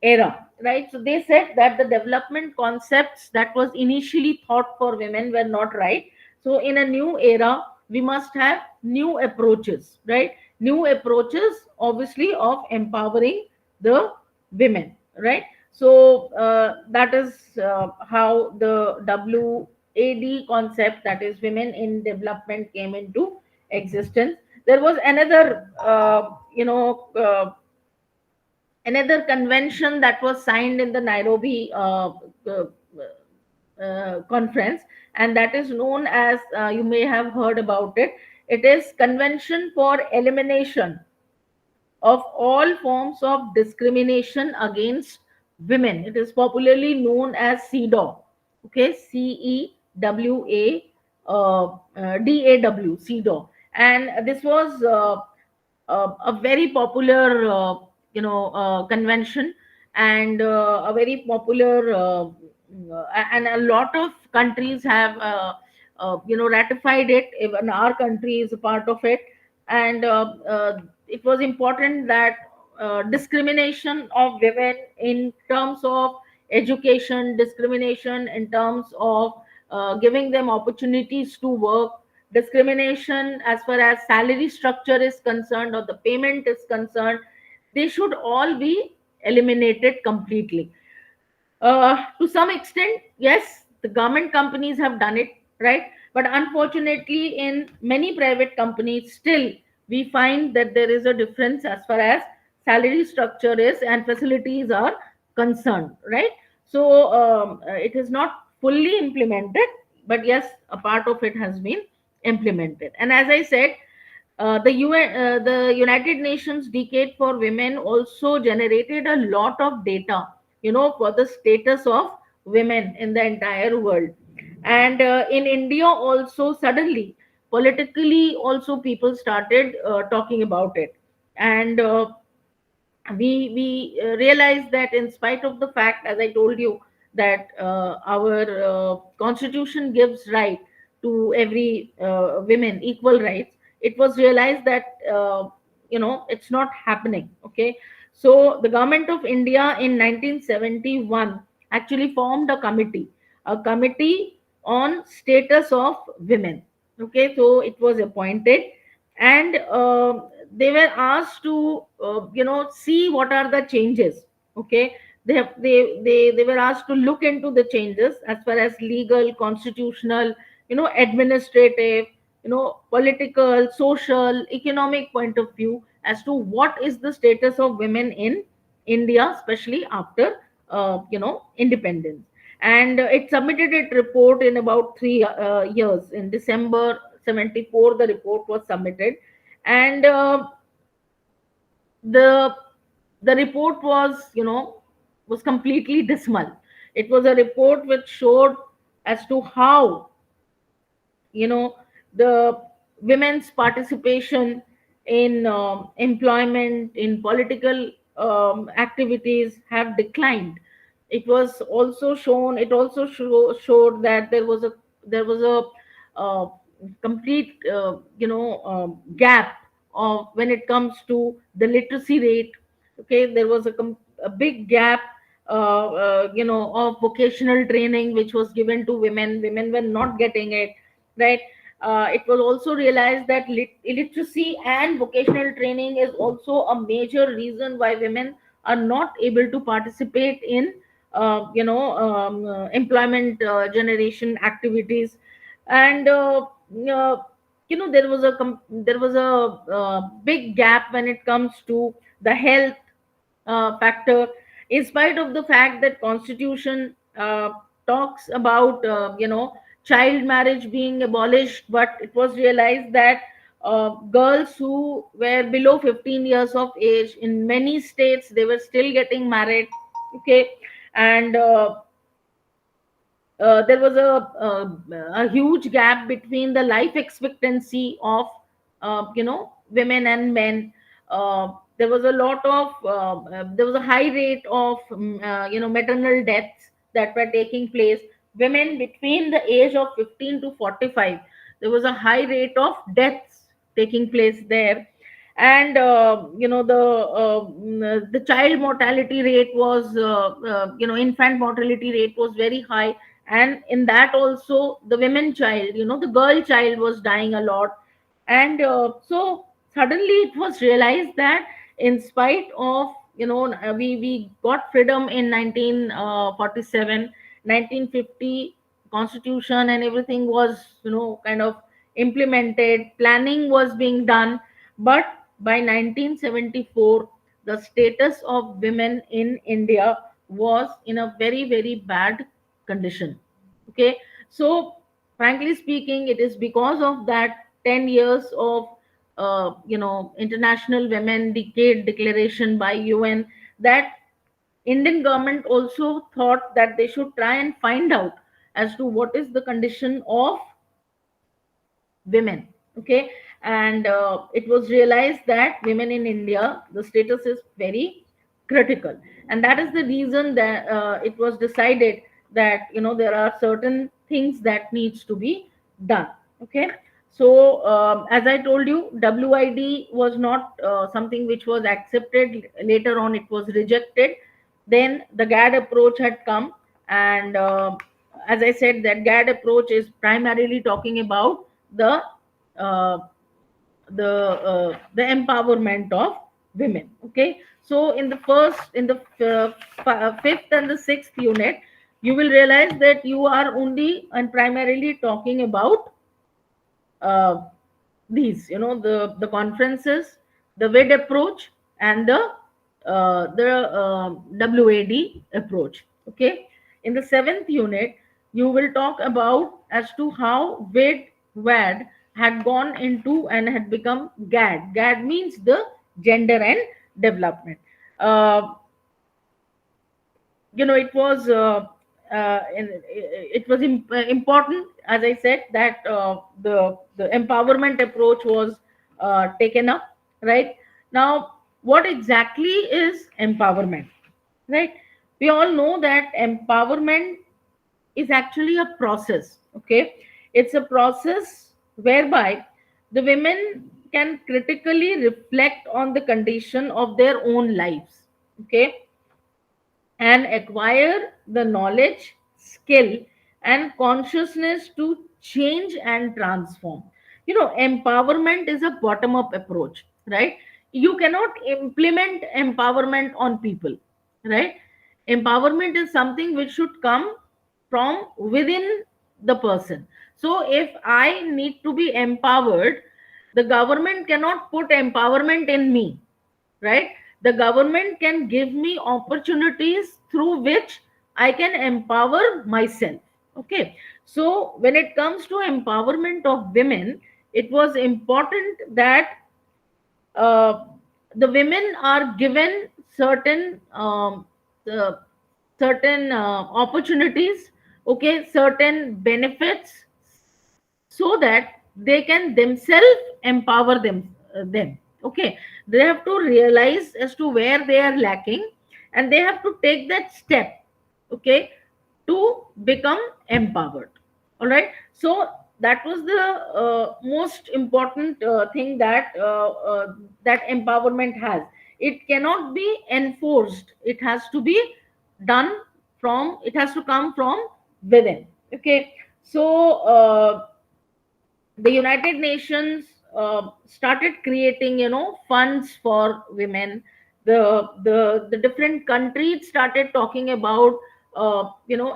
era, right? So they said that the development concepts that was initially thought for women were not right. So in a new era, we must have new approaches, right? New approaches, obviously, of empowering the women, right? So that is how the WAD concept, that is women in development, came into existence. There was another convention that was signed in the Nairobi uh, conference, and that is known as, you may have heard about it. It is Convention for Elimination of All Forms of Discrimination Against Women. It is popularly known as CEDAW. Okay, CEWA, CEDAW. And this was a very popular, convention, and a very popular and a lot of countries have ratified it. Even our country is a part of it. And it was important that discrimination of women in terms of education, discrimination in terms of giving them opportunities to work, discrimination as far as salary structure is concerned or the payment is concerned, they should all be eliminated completely. To some extent, yes, the government companies have done it, right? But unfortunately, in many private companies, still we find that there is a difference as far as salary structure is and facilities are concerned, right? So it is not fully implemented, but yes, a part of it has been implemented. And as I said, the United Nations Decade for Women also generated a lot of data, for the status of women in the entire world. And in India also, suddenly, politically also, people started talking about it. And we realized that in spite of the fact, as I told you, that our constitution gives right to every women equal rights, it was realized that it's not happening. Okay, so the government of India in 1971 actually formed a committee on status of women. Okay, so it was appointed. And they were asked to see what are the changes. Okay, they were asked to look into the changes as far as legal, constitutional, administrative, political, social, economic point of view, as to what is the status of women in India, especially after independence. And it submitted its report in about 3 years. In December 74, the report was submitted. And the the report was completely dismal. It was a report which showed as to how the women's participation in employment, in political activities have declined. It showed that there was a complete gap of when it comes to the literacy rate. Okay, there was a big gap of vocational training which was given to women were not getting it, right? It was also realized that illiteracy and vocational training is also a major reason why women are not able to participate in employment generation activities. And there was a big gap when it comes to the health factor. In spite of the fact that constitution talks about child marriage being abolished, but it was realized that girls who were below 15 years of age, in many states they were still getting married. Okay, and there was a huge gap between the life expectancy of women and men. There was a lot of there was a high rate of maternal deaths that were taking place. Women between the age of 15 to 45, there was a high rate of deaths taking place there. And the child mortality rate was infant mortality rate was very high. And in that also, the women child, the girl child was dying a lot. And so suddenly it was realized that in spite of we got freedom in 1947, 1950, constitution and everything was kind of implemented, planning was being done. But by 1974, the status of women in India was in a very, very bad condition. Okay, so frankly speaking, it is because of that 10 years of International Women Decade declaration by UN that Indian government also thought that they should try and find out as to what is the condition of women. Okay, and it was realized that women in India, the status is very critical. And that is the reason that it was decided that there are certain things that needs to be done. Okay. So as I told you, WID was not something which was accepted. Later on it was rejected. Then the GAD approach had come, and as I said, that GAD approach is primarily talking about uh, the empowerment of women. Okay. So in the fifth and the sixth unit, you will realize that you are only and primarily talking about uh, these, the conferences, the WID approach, and the WAD approach. Okay. In the seventh unit, you will talk about as to how WAD had gone into and had become GAD. GAD means the gender and development. Uh, it was it was important, as I said, that the empowerment approach was taken up. Right. Now, what exactly is empowerment? Right. We all know that empowerment is actually a process. Okay. It's a process whereby the women can critically reflect on the condition of their own lives. Okay. And acquire the knowledge, skill, and consciousness to change and transform. Empowerment is a bottom up approach, right? You cannot implement empowerment on people, right? Empowerment is something which should come from within the person. So, if I need to be empowered, the government cannot put empowerment in me, right? The government can give me opportunities through which I can empower myself. Okay. So when it comes to empowerment of women, it was important that uh, the women are given uh, certain opportunities, okay, certain benefits, so that they can themselves empower them. Okay. They have to realize as to where they are lacking, and they have to take that step, okay, to become empowered. All right. So that was the most important thing that empowerment has. It cannot be enforced. It has to be done from, it has to come from within. Okay. So the United Nations started creating, funds for women. The different countries started talking about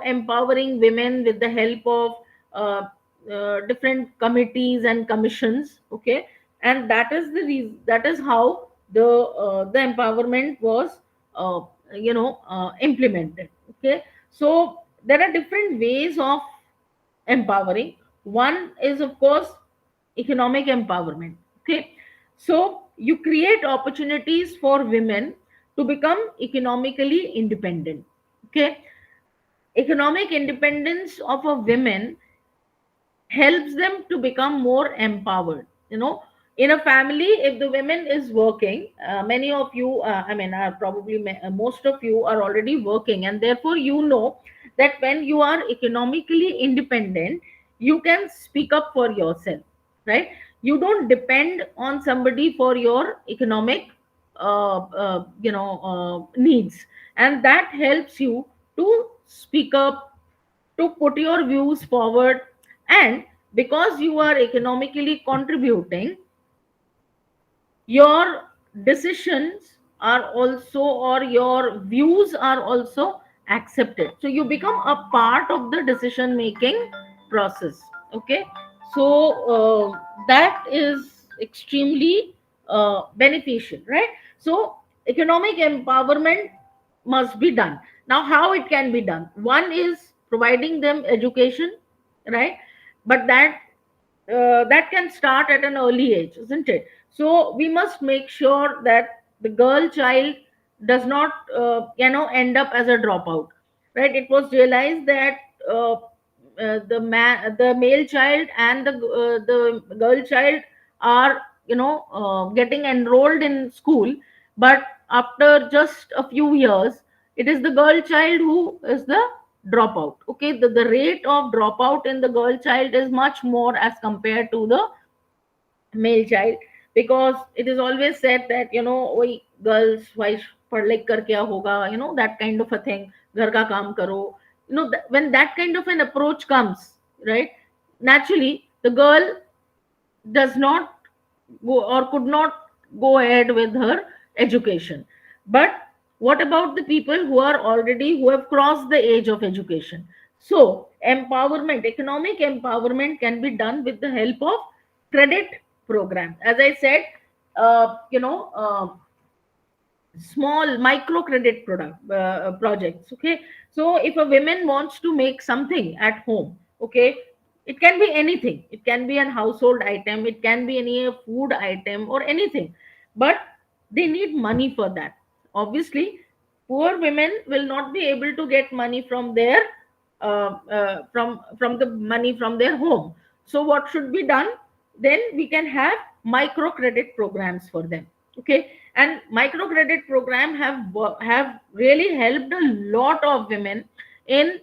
empowering women with the help of uh, different committees and commissions. Okay. And that is the reason, that is how the empowerment was implemented. Okay. So there are different ways of empowering. One is, of course, economic empowerment. Okay. So you create opportunities for women to become economically independent. Okay. Economic independence of a women helps them to become more empowered. In a family, if the women is working, many of you, I mean, probably most of you are already working, and therefore that when you are economically independent, you can speak up for yourself, right? You don't depend on somebody for your economic needs, and that helps you to speak up, to put your views forward. And because you are economically contributing, your decisions are also, or your views are also accepted, so you become a part of the decision making process. Okay. So that is extremely beneficial, right? So economic empowerment must be done. Now, how it can be done? One is providing them education, right? But that can start at an early age, isn't it? So we must make sure that the girl child does not end up as a dropout, right? It was realized that the male child and the girl child are getting enrolled in school, but after just a few years, it is the girl child who is the dropout. Okay, the rate of dropout in the girl child is much more as compared to the male child, because it is always said that, oi, girls, why पढ़ लिख कर क्या होगा, that kind of a thing, घर का काम करो, when that kind of an approach comes, right, naturally the girl does not go or could not go ahead with her education. But what about the people who have crossed the age of education? So empowerment, economic empowerment can be done with the help of credit program, as I said. Small microcredit projects. Okay, so if a woman wants to make something at home, okay, it can be anything, it can be an household item, it can be any food item or anything, but they need money for that. Obviously poor women will not be able to get money from their from the money from their home. So what should be done? Then we can have microcredit programs for them. Okay, and microcredit program have really helped a lot of women in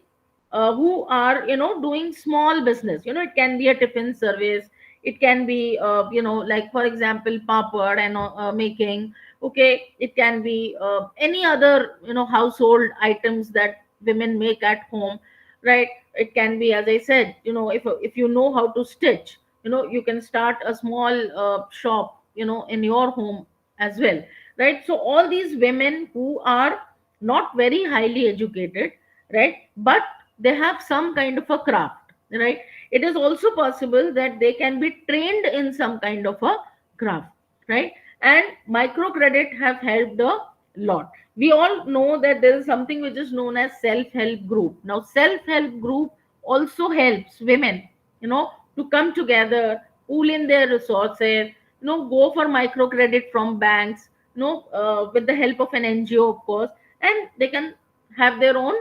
who are doing small business. It can be a tiffin service, it can be like for example papad and making. Okay, it can be any other household items that women make at home, right? It can be, as I said, if you know how to stitch, you can start a small shop in your home as well, right? So all these women who are not very highly educated, right, but they have some kind of a craft, right, it is also possible that they can be trained in some kind of a craft, right? And microcredit have helped a lot. We all know that there is something which is known as self-help group. Now self-help group also helps women to come together, pool in their resources, go for microcredit from banks, with the help of an NGO, of course, and they can have their own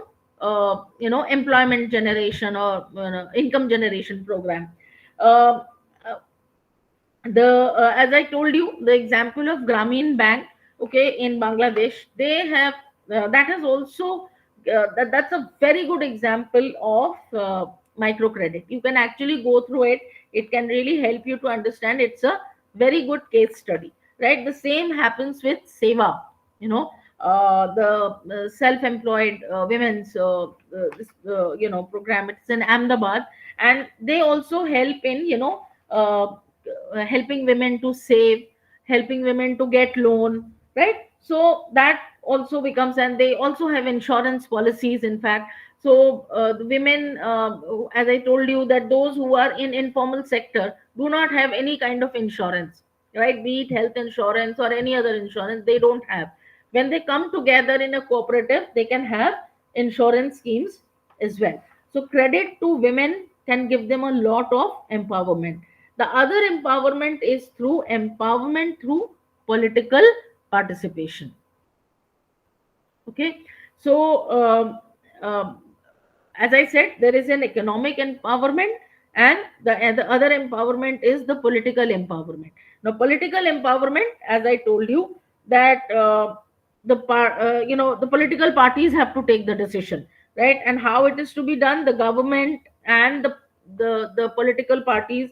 employment generation or income generation program. uh, uh, the As I told you, the example of Grameen Bank, okay, in Bangladesh, they have that has also that's a very good example of microcredit. You can actually go through it, it can really help you to understand. It's a very good case study, right? The same happens with Seva, you know the self-employed women's program. It's in Ahmedabad, and they also help in helping women to save, helping women to get loan, right? So that also becomes, and they also have insurance policies, in fact. So the women, as I told you, that those who are in informal sector do not have any kind of insurance, right? Be it health insurance or any other insurance, they don't have. When they come together in a cooperative, they can have insurance schemes as well. So credit to women can give them a lot of empowerment. The other empowerment is through empowerment through political participation. Okay, so as I said, there is an economic empowerment, and the other empowerment is the political empowerment. Now, political empowerment, as I told you, that the political parties have to take the decision, right? And how it is to be done, the government and the political parties,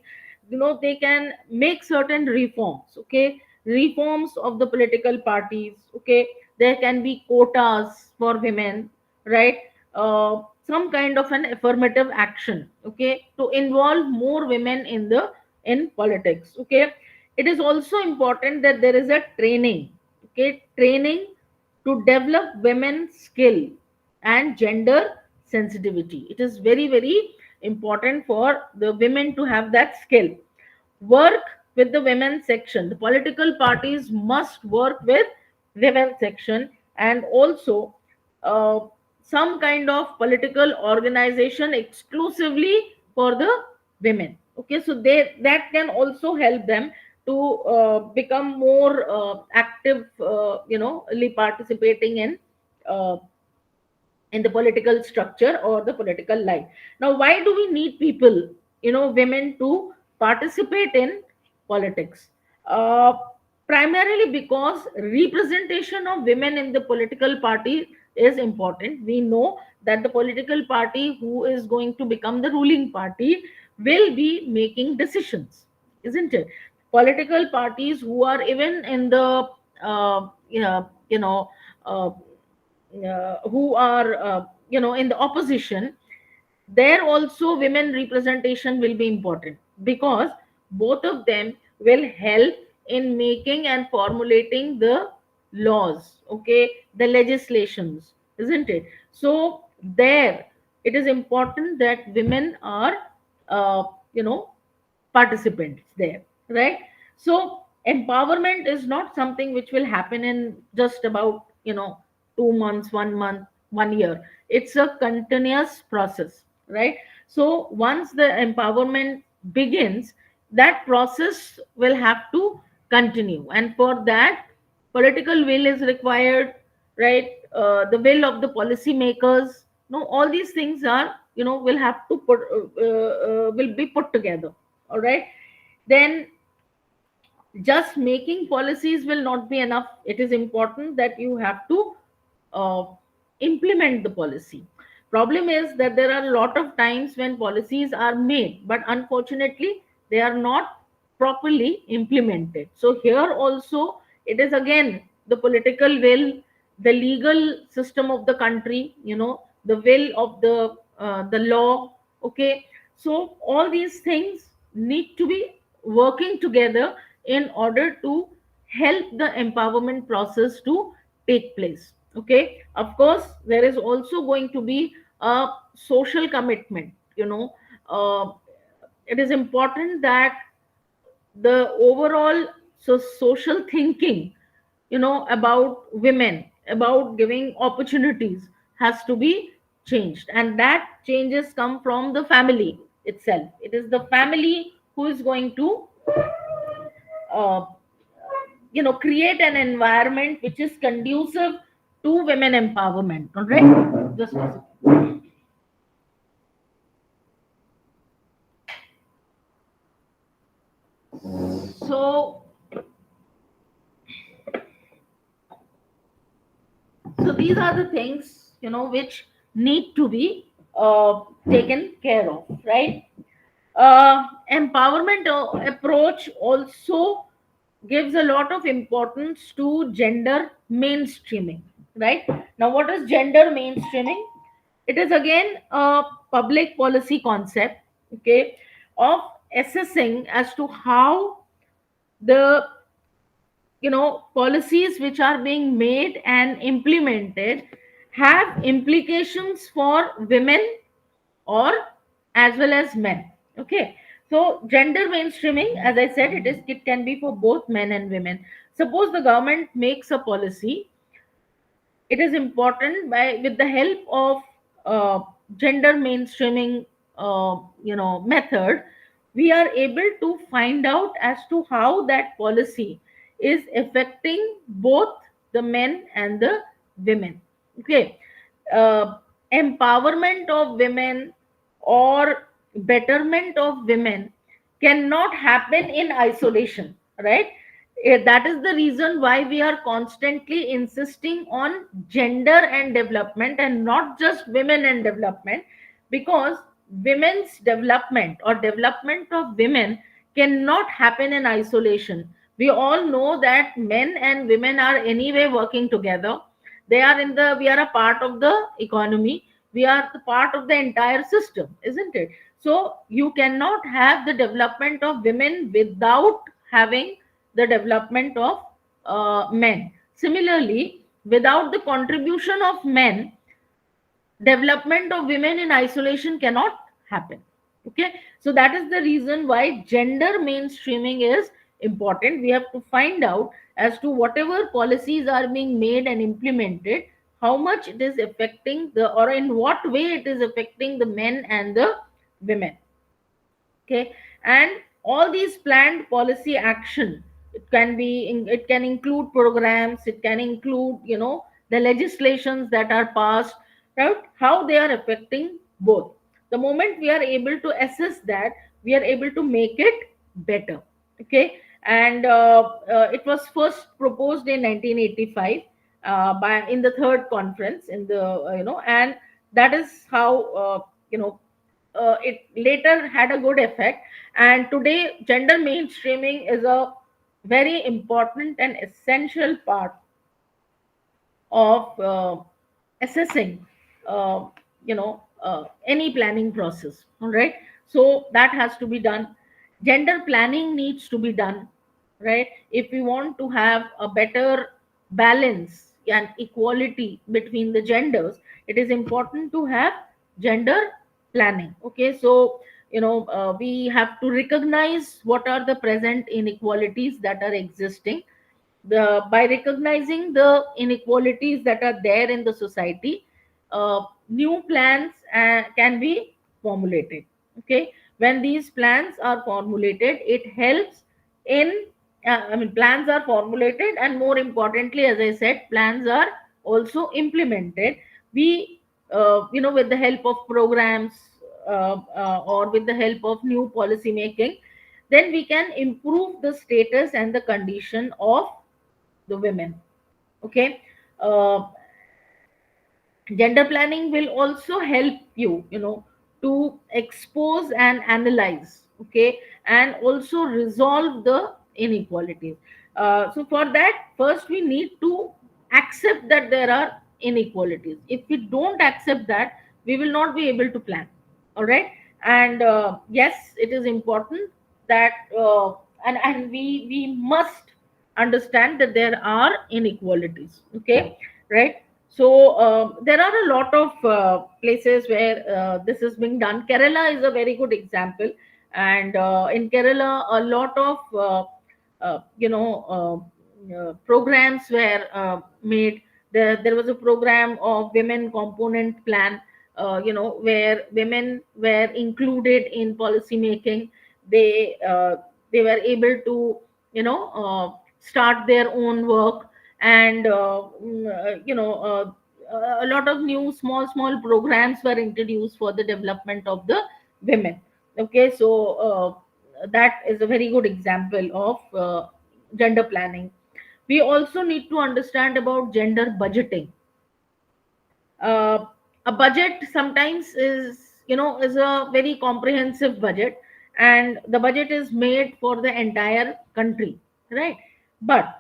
they can make certain reforms. Okay, reforms of the political parties. Okay, there can be quotas for women, right? Some kind of an affirmative action, okay, to involve more women in politics. Okay, it is also important that there is a training, okay, training to develop women's skill and gender sensitivity. It is very, very important for the women to have that skill. Work with the women section. The political parties must work with women section, and also uh, some kind of political organization exclusively for the women. Okay, so they that can also help them to become more active, participating uh, in the political structure or the political life. Now, why do we need people, women, to participate in politics? Uh, Primarily because representation of women in the political party is important. We know that the political party who is going to become the ruling party will be making decisions, isn't it? Political parties who are even in the you know uh, who are in the opposition, there also women representation will be important, because both of them will help in making and formulating the laws, okay, the legislations, isn't it? So there it is important that women are uh, you know participants there, right? So empowerment is not something which will happen in just about 2 months, 1 month, 1 year. It's a continuous process, right? So once the empowerment begins, that process will have to continue, and for that political will is required, right? The will of the policy makers, no, all these things are, will have to will be put together. All right. Then just making policies will not be enough. It is important that you have to uh, implement the policy. Problem is that there are a lot of times when policies are made, but unfortunately they are not properly implemented. So here also it is again the political will, the legal system of the country, the will of the law. Okay, so all these things need to be working together in order to help the empowerment process to take place. Okay, of course there is also going to be a social commitment. Uh, it is important that the overall social thinking, about women, about giving opportunities, has to be changed, and that changes come from the family itself. It is the family who is going to uh, create an environment which is conducive to women empowerment. All right, just a second. So these are the things, which need to be taken care of, right? Empowerment approach also gives a lot of importance to gender mainstreaming, right? Now what is gender mainstreaming? It is again a public policy concept, okay, of assessing as to how the policies which are being made and implemented have implications for women, or as well as men. Okay, so gender mainstreaming, as I said, it can be for both men and women. Suppose the government makes a policy, it is important, by with the help of gender mainstreaming method, we are able to find out as to how that policy is affecting both the men and the women. Okay, uh, empowerment of women or betterment of women cannot happen in isolation, right? That is the reason why we are constantly insisting on gender and development, and not just women and development, because women's development or development of women cannot happen in isolation. We all know that men and women are anyway working together. We are a part of the economy. We are the part of the entire system, isn't it? So you cannot have the development of women without having the development of men. Similarly, without the contribution of men, development of women in isolation cannot happen. Okay, so that is the reason why gender mainstreaming is important. We have to find out as to whatever policies are being made and implemented, how much it is affecting the, or in what way it is affecting the men and the women. Okay, and all these planned policy action, it can include programs, it can include the legislations that are passed, right? How they are affecting both. The moment we are able to assess that, we are able to make it better. Okay, and it was first proposed in 1985 by in the third conference in the and That is how you know it later had a good effect. And today gender mainstreaming is a very important and essential part of assessing uh, any planning process. All right, so that has to be done. Gender planning needs to be done, right? If we want to have a better balance and equality between the genders, it is important to have gender planning. Okay, so we have to recognize what are the present inequalities that are existing. By recognizing the inequalities that are there in the society, new plans can be formulated. Okay, when these plans are formulated, it helps in plans are formulated, and more importantly, as I said, plans are also implemented. We with the help of programs, or with the help of new policy making, then we can improve the status and the condition of the women. Okay, uh, gender planning will also help you, to expose and analyze, okay, and also resolve the inequalities. So for that, first we need to accept that there are inequalities. If we don't accept that, we will not be able to plan. All right, and yes, it is important that and we must understand that there are inequalities. Okay, right? So there are a lot of places where this is being done. Kerala is a very good example, and in Kerala a lot of programs were made. There was a program of women component plan, where women were included in policy making. They were able to start their own work, and a lot of new small programs were introduced for the development of the women. Okay, so that is a very good example of gender planning. We also need to understand about gender budgeting. uh, a budget sometimes is a very comprehensive budget, and the budget is made for the entire country, right? But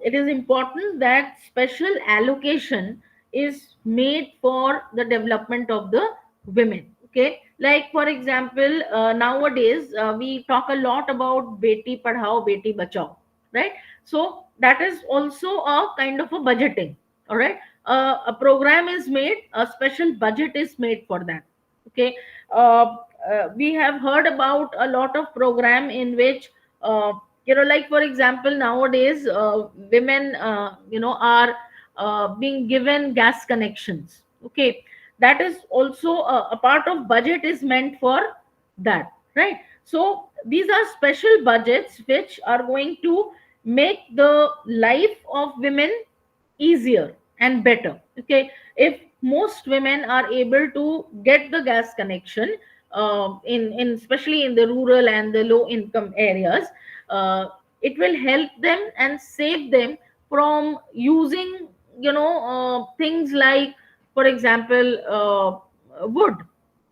it is important that special allocation is made for the development of the women. Okay, like for example, nowadays we talk a lot about beti padhao beti bachao, right? So that is also a kind of a budgeting. All right, a program is made, a special budget is made for that. Okay, we have heard about a lot of program in which like for example, nowadays women are being given gas connections. Okay, that is also a part of budget is meant for that, right? So these are special budgets which are going to make the life of women easier and better. Okay, if most women are able to get the gas connection, in especially in the rural and the low income areas, uh, it will help them and save them from using things like, for example, wood.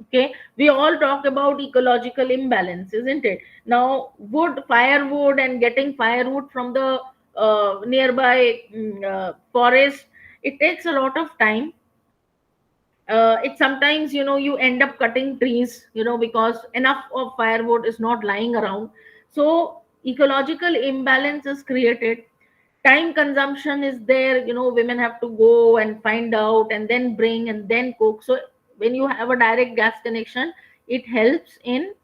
Okay, we all talk about ecological imbalance, isn't it? Now firewood and getting firewood from the nearby forest, it takes a lot of time. It sometimes, you end up cutting trees, because enough of firewood is not lying around. So ecological imbalance is created. Time consumption is there, women have to go and find out and then bring and then cook. So when you have a direct gas connection, it helps in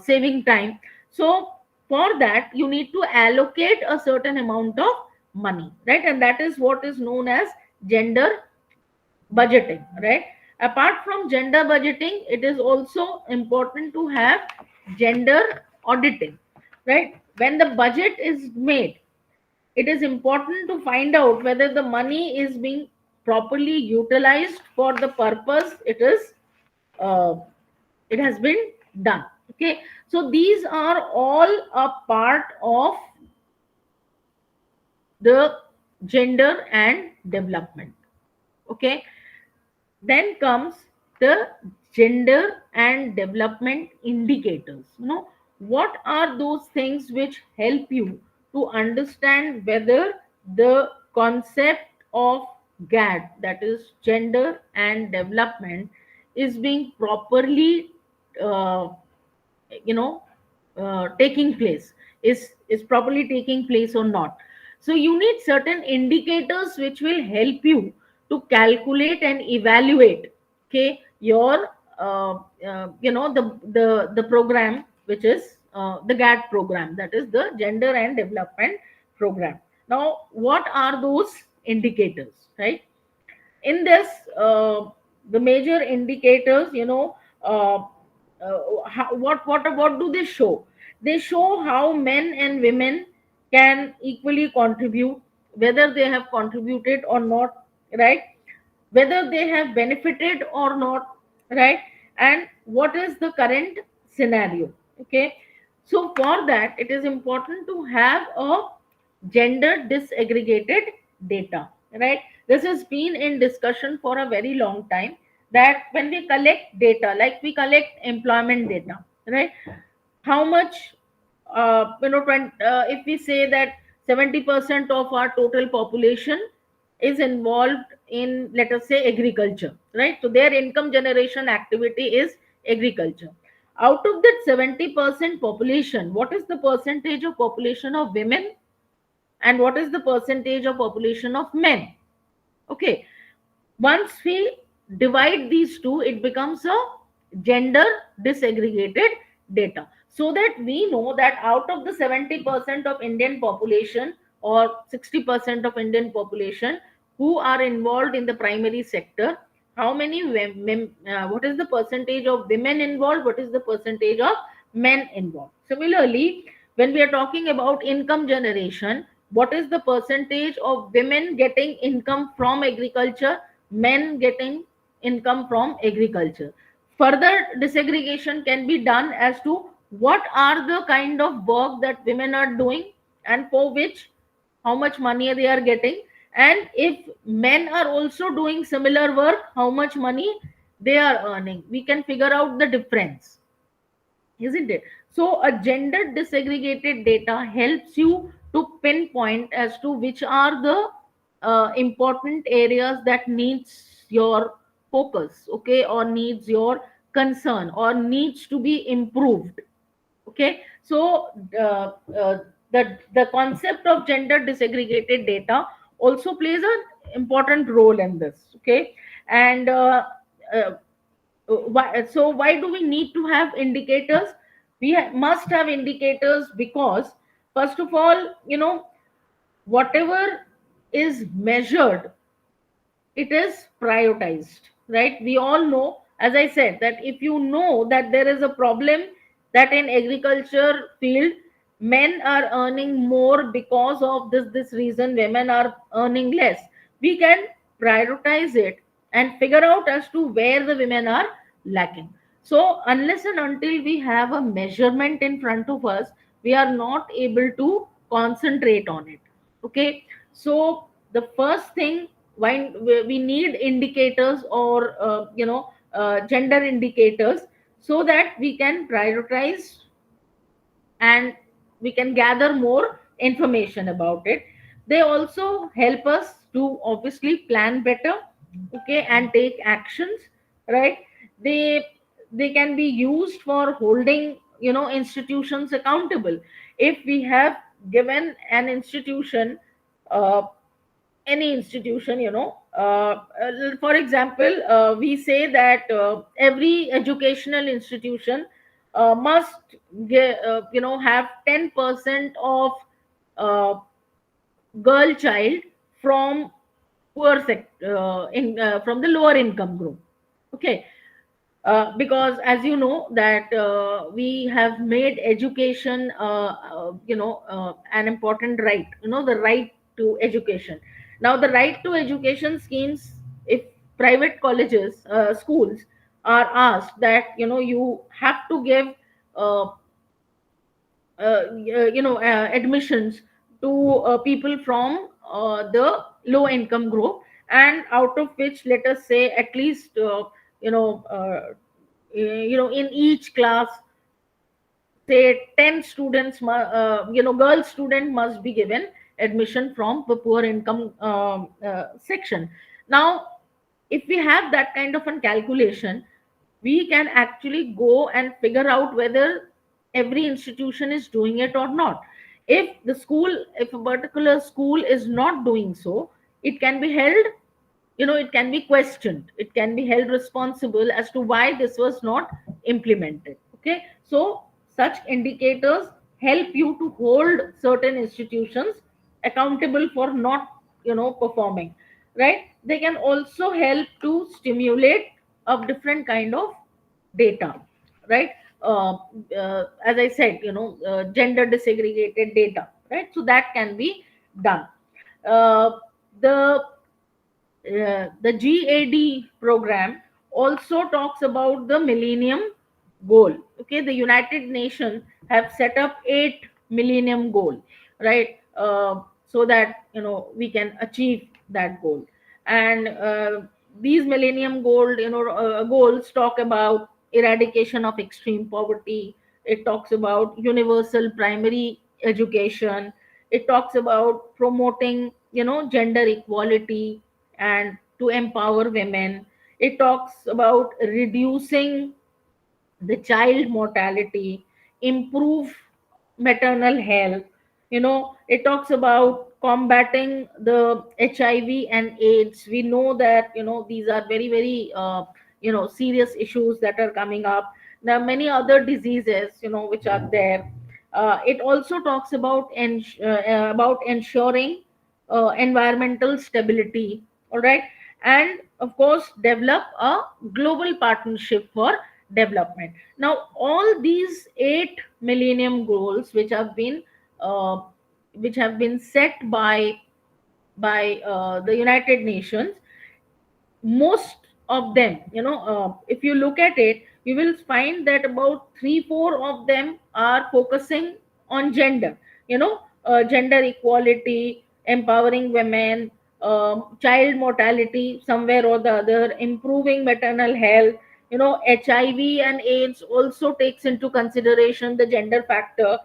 saving time. So for that, you need to allocate a certain amount of money, right? And that is what is known as gender budgeting, right? Apart from gender budgeting, it is also important to have gender auditing, right? When the budget is made, it is important to find out whether the money is being properly utilized for the purpose uh, it has been done. Okay, so these are all a part of the gender and development. Okay, Then comes the gender and development indicators. What are those things which help you to understand whether the concept of GAD, that is gender and development, is being properly uh, you know taking place, is properly taking place or not. So you need certain indicators which will help you to calculate and evaluate, okay, your the program, which is the GAD program, that is the gender and development program. Now, what are those indicators, right? In this, the major indicators, uh, what do they show? They show how men and women can equally contribute, whether they have contributed or not, right? Whether they have benefited or not, right? And what is the current scenario, okay? So for that, it is important to have a gender disaggregated data, right? This has been in discussion for a very long time, that when we collect data, like we collect employment data, right? How much, if we say that 70% of our total population is involved in, let us say, agriculture, right? So their income generation activity is agriculture. Out of that 70% population, what is the percentage of population of women, and what is the percentage of population of men? Okay, once we divide these two, it becomes a gender disaggregated data, so that we know that out of the 70% of Indian population, or 60% of Indian population who are involved in the primary sector, how many what is the percentage of women involved, what is the percentage of men involved. Similarly, when we are talking about income generation, what is the percentage of women getting income from agriculture, men getting income from agriculture? Further disaggregation can be done as to what are the kind of work that women are doing, and for which how much money they are getting, and if men are also doing similar work, how much money they are earning. We can figure out the difference, isn't it? So a gender disaggregated data helps you to pinpoint as to which are the important areas that needs your focus, okay, or needs your concern, or needs to be improved. Okay, so the concept of gender disaggregated data also plays an important role in this, okay. And uh, why do we need to have indicators? We must have indicators because, first of all, whatever is measured, it is prioritized, right? We all know, as I said, that if you know that there is a problem, that in agriculture field men are earning more because of this reason, women are earning less, we can prioritize it and figure out as to where the women are lacking. So unless and until we have a measurement in front of us, we are not able to concentrate on it, okay. So the first thing, why we need indicators, or gender indicators, so that we can prioritize and we can gather more information about it. They also help us to obviously plan better, okay, and take actions, right? They they can be used for holding institutions accountable. If we have given an institution, uh, any institution, for example, we say that every educational institution must have 10% of uh, girl child from from the lower income group, okay. Because as you know that we have made education an important right, the right to education. Now the right to education schemes, if private colleges, schools are asked that you have to give uh, admissions to people from the low income group, and out of which, let us say, at least you know uh, in each class, say 10 students, girl student must be given admission from the poor income section. Now, if we have that kind of a calculation, we can actually go and figure out whether every institution is doing it or not. If a particular school is not doing so, it can be held, it can be questioned, it can be held responsible as to why this was not implemented. Okay, so such indicators help you to hold certain institutions accountable for not performing, right? They can also help to stimulate a different kind of data, right? As I said, gender disaggregated data, right? So that can be done. Uh, the the GAD program also talks about the Millennium Goal. Okay, the United Nations have set up 8 Millennium Goal, right? So that we can achieve that goal. And these Millennium Goals talk about eradication of extreme poverty. It talks about universal primary education. It talks about promoting gender equality and to empower women. It talks about reducing the child mortality, improve maternal health. It talks about combating the HIV and AIDS. We know that these are very, very serious issues that are coming up. There are many other diseases which are there. It also talks about ensuring environmental stability, all right, and of course develop a global partnership for development. Now, all these 8 Millennium Goals, uh, which have been set by the United Nations, most of them, if you look at it, you will find that about 3 4 of them are focusing on gender, gender equality, empowering women, child mortality somewhere or the other, improving maternal health. HIV and AIDS also takes into consideration the gender factor,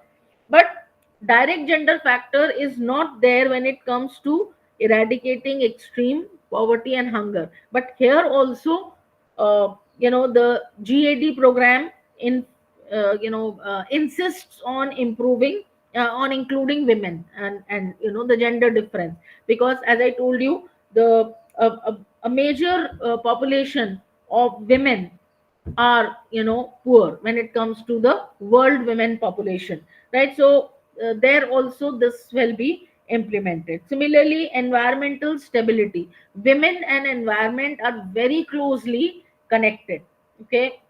but direct gender factor is not there when it comes to eradicating extreme poverty and hunger. But here also, the GAD program insists on improving, on including women, and the gender difference, because as I told you, a major population of women are poor when it comes to the world women population, right? So there also this will be implemented. Similarly, environmental stability, women and environment are very closely connected. Okay,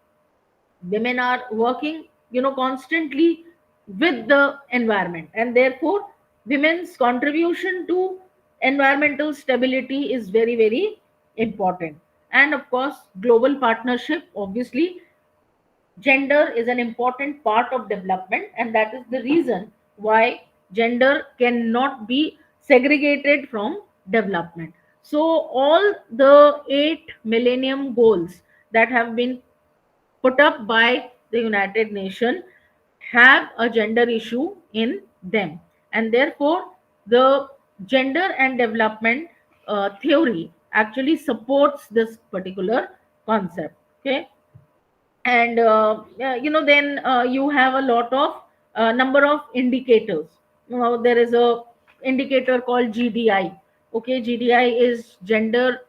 women are working constantly with the environment, and therefore women's contribution to environmental stability is very, very important. And of course, global partnership, obviously gender is an important part of development, and that is the reason why gender cannot be segregated from development. So all the 8 Millennium Goals that have been put up by the United Nations have a gender issue in them, and therefore the gender and development theory actually supports this particular concept. Okay, and then you have a lot of number of indicators. There is a indicator called GDI. Okay, GDI is gender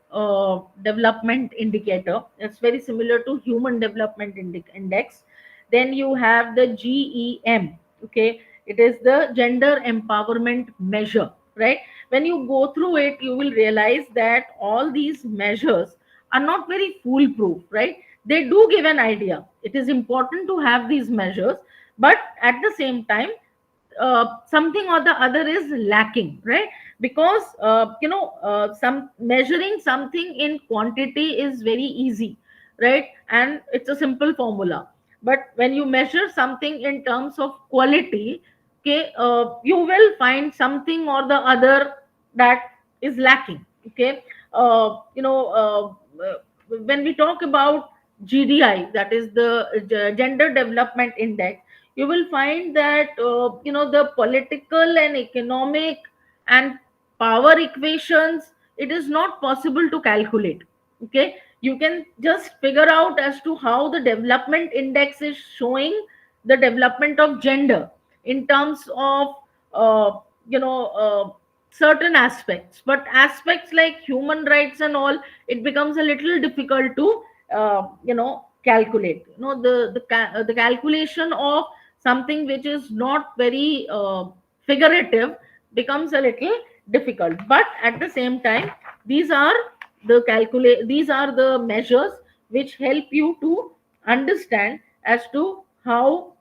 development indicator. It's very similar to human development index. Then you have the GEM. Okay, it is the gender empowerment measure, right? When you go through it, you will realize that all these measures are not very foolproof, right? They do give an idea. It is important to have these measures, but at the same time, something or the other is lacking, right? Because some measuring something in quantity is very easy, right? And it's a simple formula. But when you measure something in terms of quality, okay, you will find something or the other that is lacking. Okay. When we talk about GDI, that is the Gender Development Index, you will find that the political and economic and power equations, it is not possible to calculate. Okay, you can just figure out as to how the development index is showing the development of gender in terms of uh, you know uh, certain aspects, but aspects like human rights and all, it becomes a little difficult to calculate. The calculation of something which is not very figurative becomes a little difficult. But at the same time, these are these are the measures which help you to understand as to how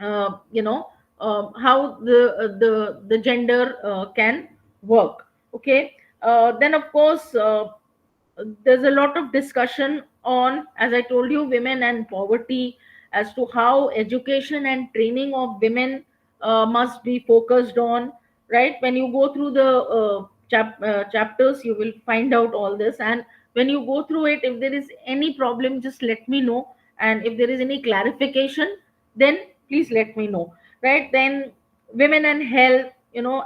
uh, you know how the gender can work. Okay. Then of course, there's a lot of discussion on, as I told you, women and poverty, as to how education and training of women must be focused on. Right, when you go through the chapters, you will find out all this. And when you go through it, if there is any problem, just let me know. And if there is any clarification, then please let me know. Right, then women and health,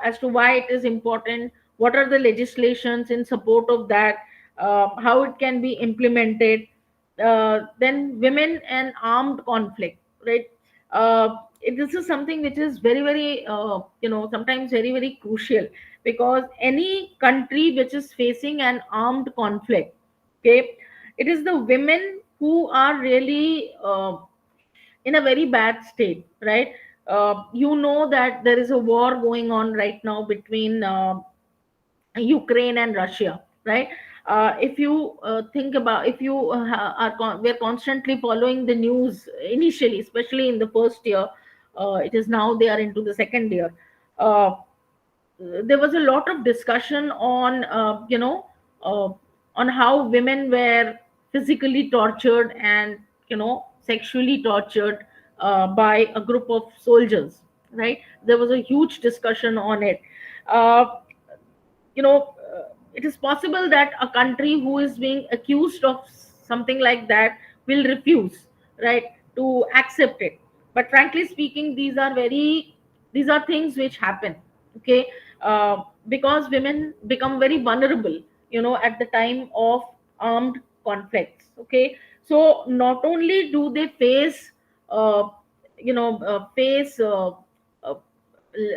as to why it is important, what are the legislations in support of that, how it can be implemented. Then women and armed conflict. Right, this is something which is very very sometimes very very crucial, because any country which is facing an armed conflict, okay, it is the women who are really in a very bad state. Right, you know that there is a war going on right now between Ukraine and Russia, right? If you think about, if you we're constantly following the news initially, especially in the first year. It is now they are into the second year. Uh, there was a lot of discussion on uh, on how women were physically tortured and sexually tortured by a group of soldiers. Right, there was a huge discussion on it. uh, it is possible that a country who is being accused of something like that will refuse, right, to accept it. But frankly speaking, these are things which happen. Okay. Because women become very vulnerable, at the time of armed conflicts. Okay. So not only do they face uh, face uh,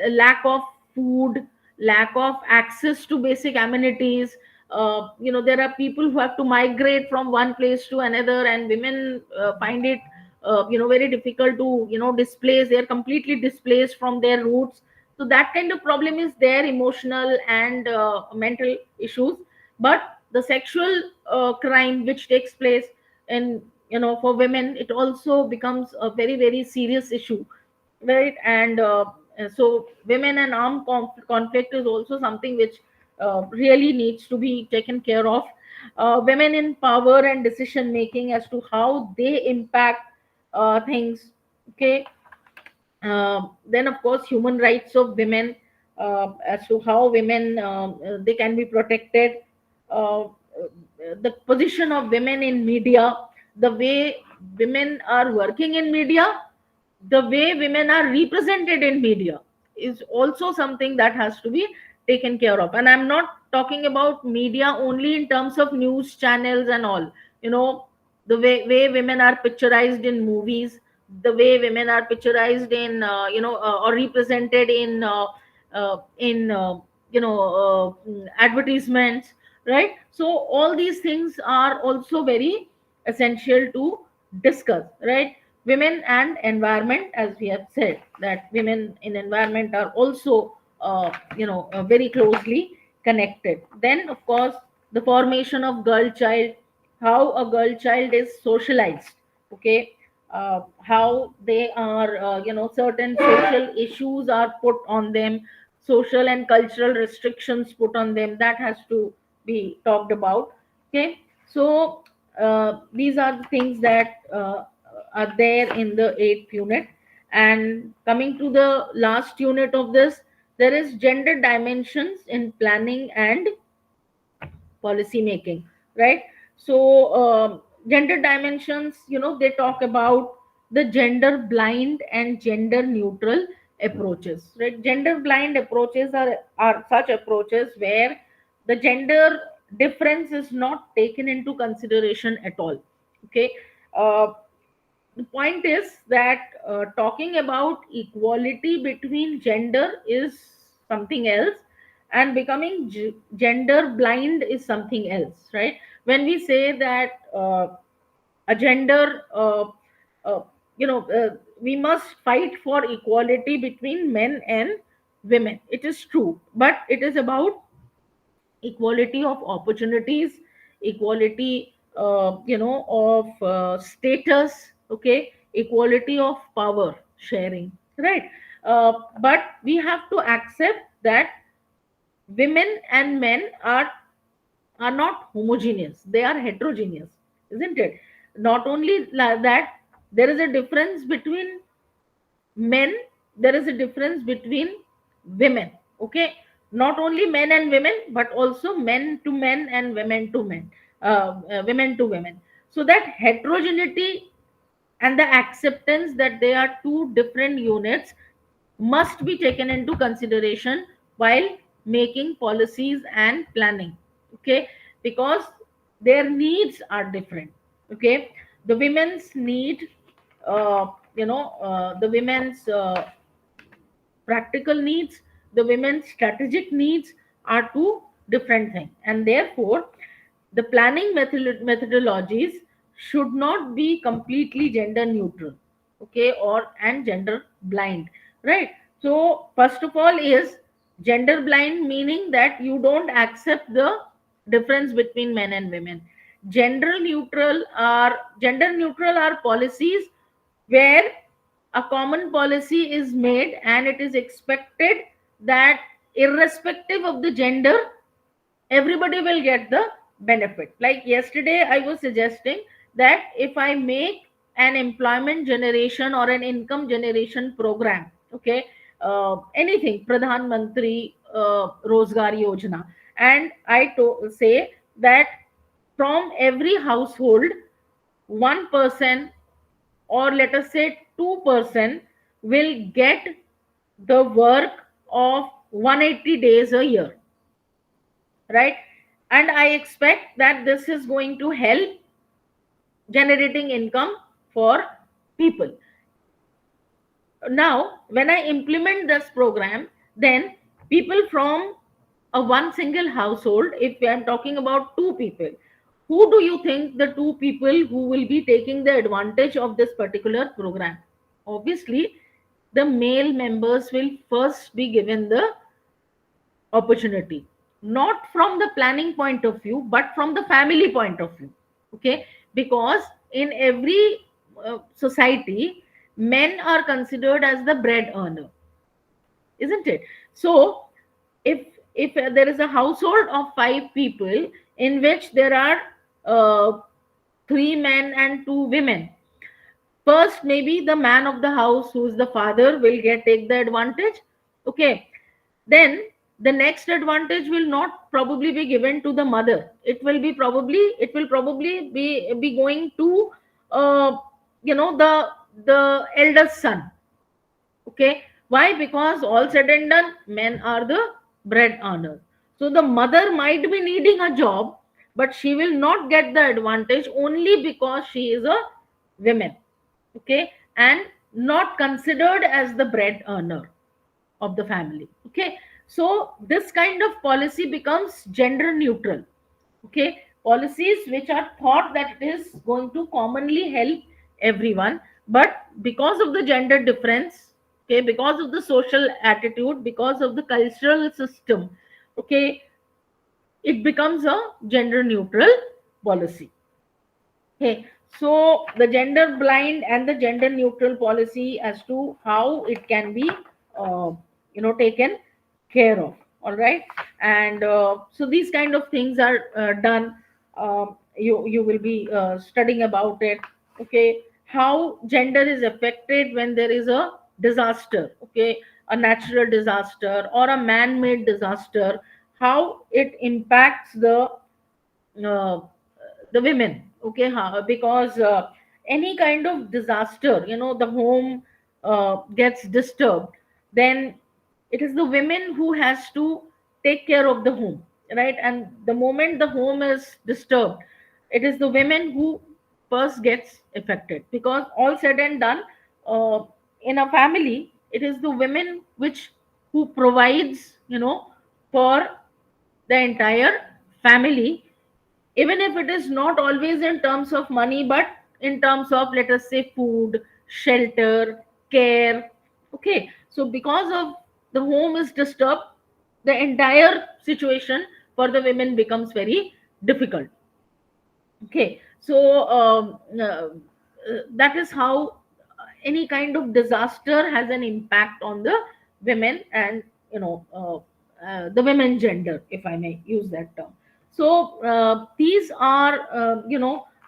lack of food, lack of access to basic amenities. There are people who have to migrate from one place to another, and women find it very difficult to displace. They are completely displaced from their roots. So that kind of problem is there, emotional and mental issues. But the sexual crime which takes place in, for women, it also becomes a very very serious issue. Right. And so women and armed conflict is also something which really needs to be taken care of. Women in power and decision making, as to how they impact things. Okay. Then of course, human rights of women, as to how women they can be protected. uh, the position of women in media, the way women are working in media, the way women are represented in media, is also something that has to be taken care of. And I'm not talking about media only in terms of news channels and all. you know the way women are picturized in movies, the way women are picturized in or represented in advertisements. Right, so all these things are also very essential to discuss. Right, women and environment, as we have said, that women in environment are also very closely connected. Then of course, the formation of girl child, how a girl child is socialized. Okay. How they are, certain social issues are put on them, social and cultural restrictions put on them, that has to be talked about. Okay. So these are the things that are there in the eighth unit. And coming to the last unit of this, there is gender dimensions in planning and policy making, right? So gender dimensions, they talk about the gender blind and gender neutral approaches, right? Gender blind approaches are such approaches where the gender difference is not taken into consideration at all. Okay. The point is that talking about equality between gender is something else, and becoming gender blind is something else, right? When we say that a gender we must fight for equality between men and women, it is true, but it is about equality of opportunities, equality of status, okay, equality of power sharing, right? But we have to accept that women and men are not homogeneous, they are heterogeneous, isn't it? Not only that, there is a difference between men, there is a difference between women, okay? Not only men and women, but also men to men and women to men, women to women. So that heterogeneity and the acceptance that they are two different units must be taken into consideration while making policies and planning, okay? Because their needs are different, okay? The women's need, the women's practical needs, the women's strategic needs are two different things, and therefore the planning methodologies should not be completely gender neutral, okay, or and gender blind, right? So first of all is gender blind, meaning that you don't accept the difference between men and women. Gender neutral are policies where a common policy is made and it is expected that irrespective of the gender, everybody will get the benefit. Like yesterday I was suggesting that if I make an employment generation or an income generation program, okay, anything, pradhan mantri rozgar yojana, and say that from every household, 1% or let us say 2% will get the work of 180 days a year, right? And I expect that this is going to help generating income for people. Now when I implement this program, then people from a one single household, if we are talking about two people, who do you think the two people who will be taking the advantage of this particular program? Obviously the male members will first be given the opportunity, not from the planning point of view but from the family point of view, okay? Because in every society, men are considered as the bread earner, isn't it? So if there is a household of 5 people in which there are uh, 3 men and 2 women, first maybe the man of the house, who's the father, will take the advantage, okay? Then the next advantage will not probably be given to the mother, it will probably be going to uh, the eldest son, okay? Why? Because all said and done, men are the bread earners. So the mother might be needing a job, but she will not get the advantage only because she is a woman, okay, and not considered as the bread earner of the family, okay? So this kind of policy becomes gender neutral, okay? Policies which are thought that it is going to commonly help everyone, but because of the gender difference, okay, because of the social attitude, because of the cultural system, okay, it becomes a gender neutral policy. Okay, so the gender blind and the gender neutral policy as to how it can be, taken care of. All right, and so these kind of things are done. You will be studying about it. Okay, how gender is affected when there is a disaster. Okay, a natural disaster or a man-made disaster. How it impacts the uh, the women. Okay, because any kind of disaster, the home gets disturbed, then it is the women who has to take care of the home, right? And the moment the home is disturbed, it is the women who first gets affected, because all said and done, uh, in a family, it is the women which who provides, for the entire family, even if it is not always in terms of money, but in terms of, let us say, food, shelter, care. Okay, so because of the home is disturbed, the entire situation for the women becomes very difficult. Okay, so that is how any kind of disaster has an impact on the women, and the women gender, if I may use that term. So these are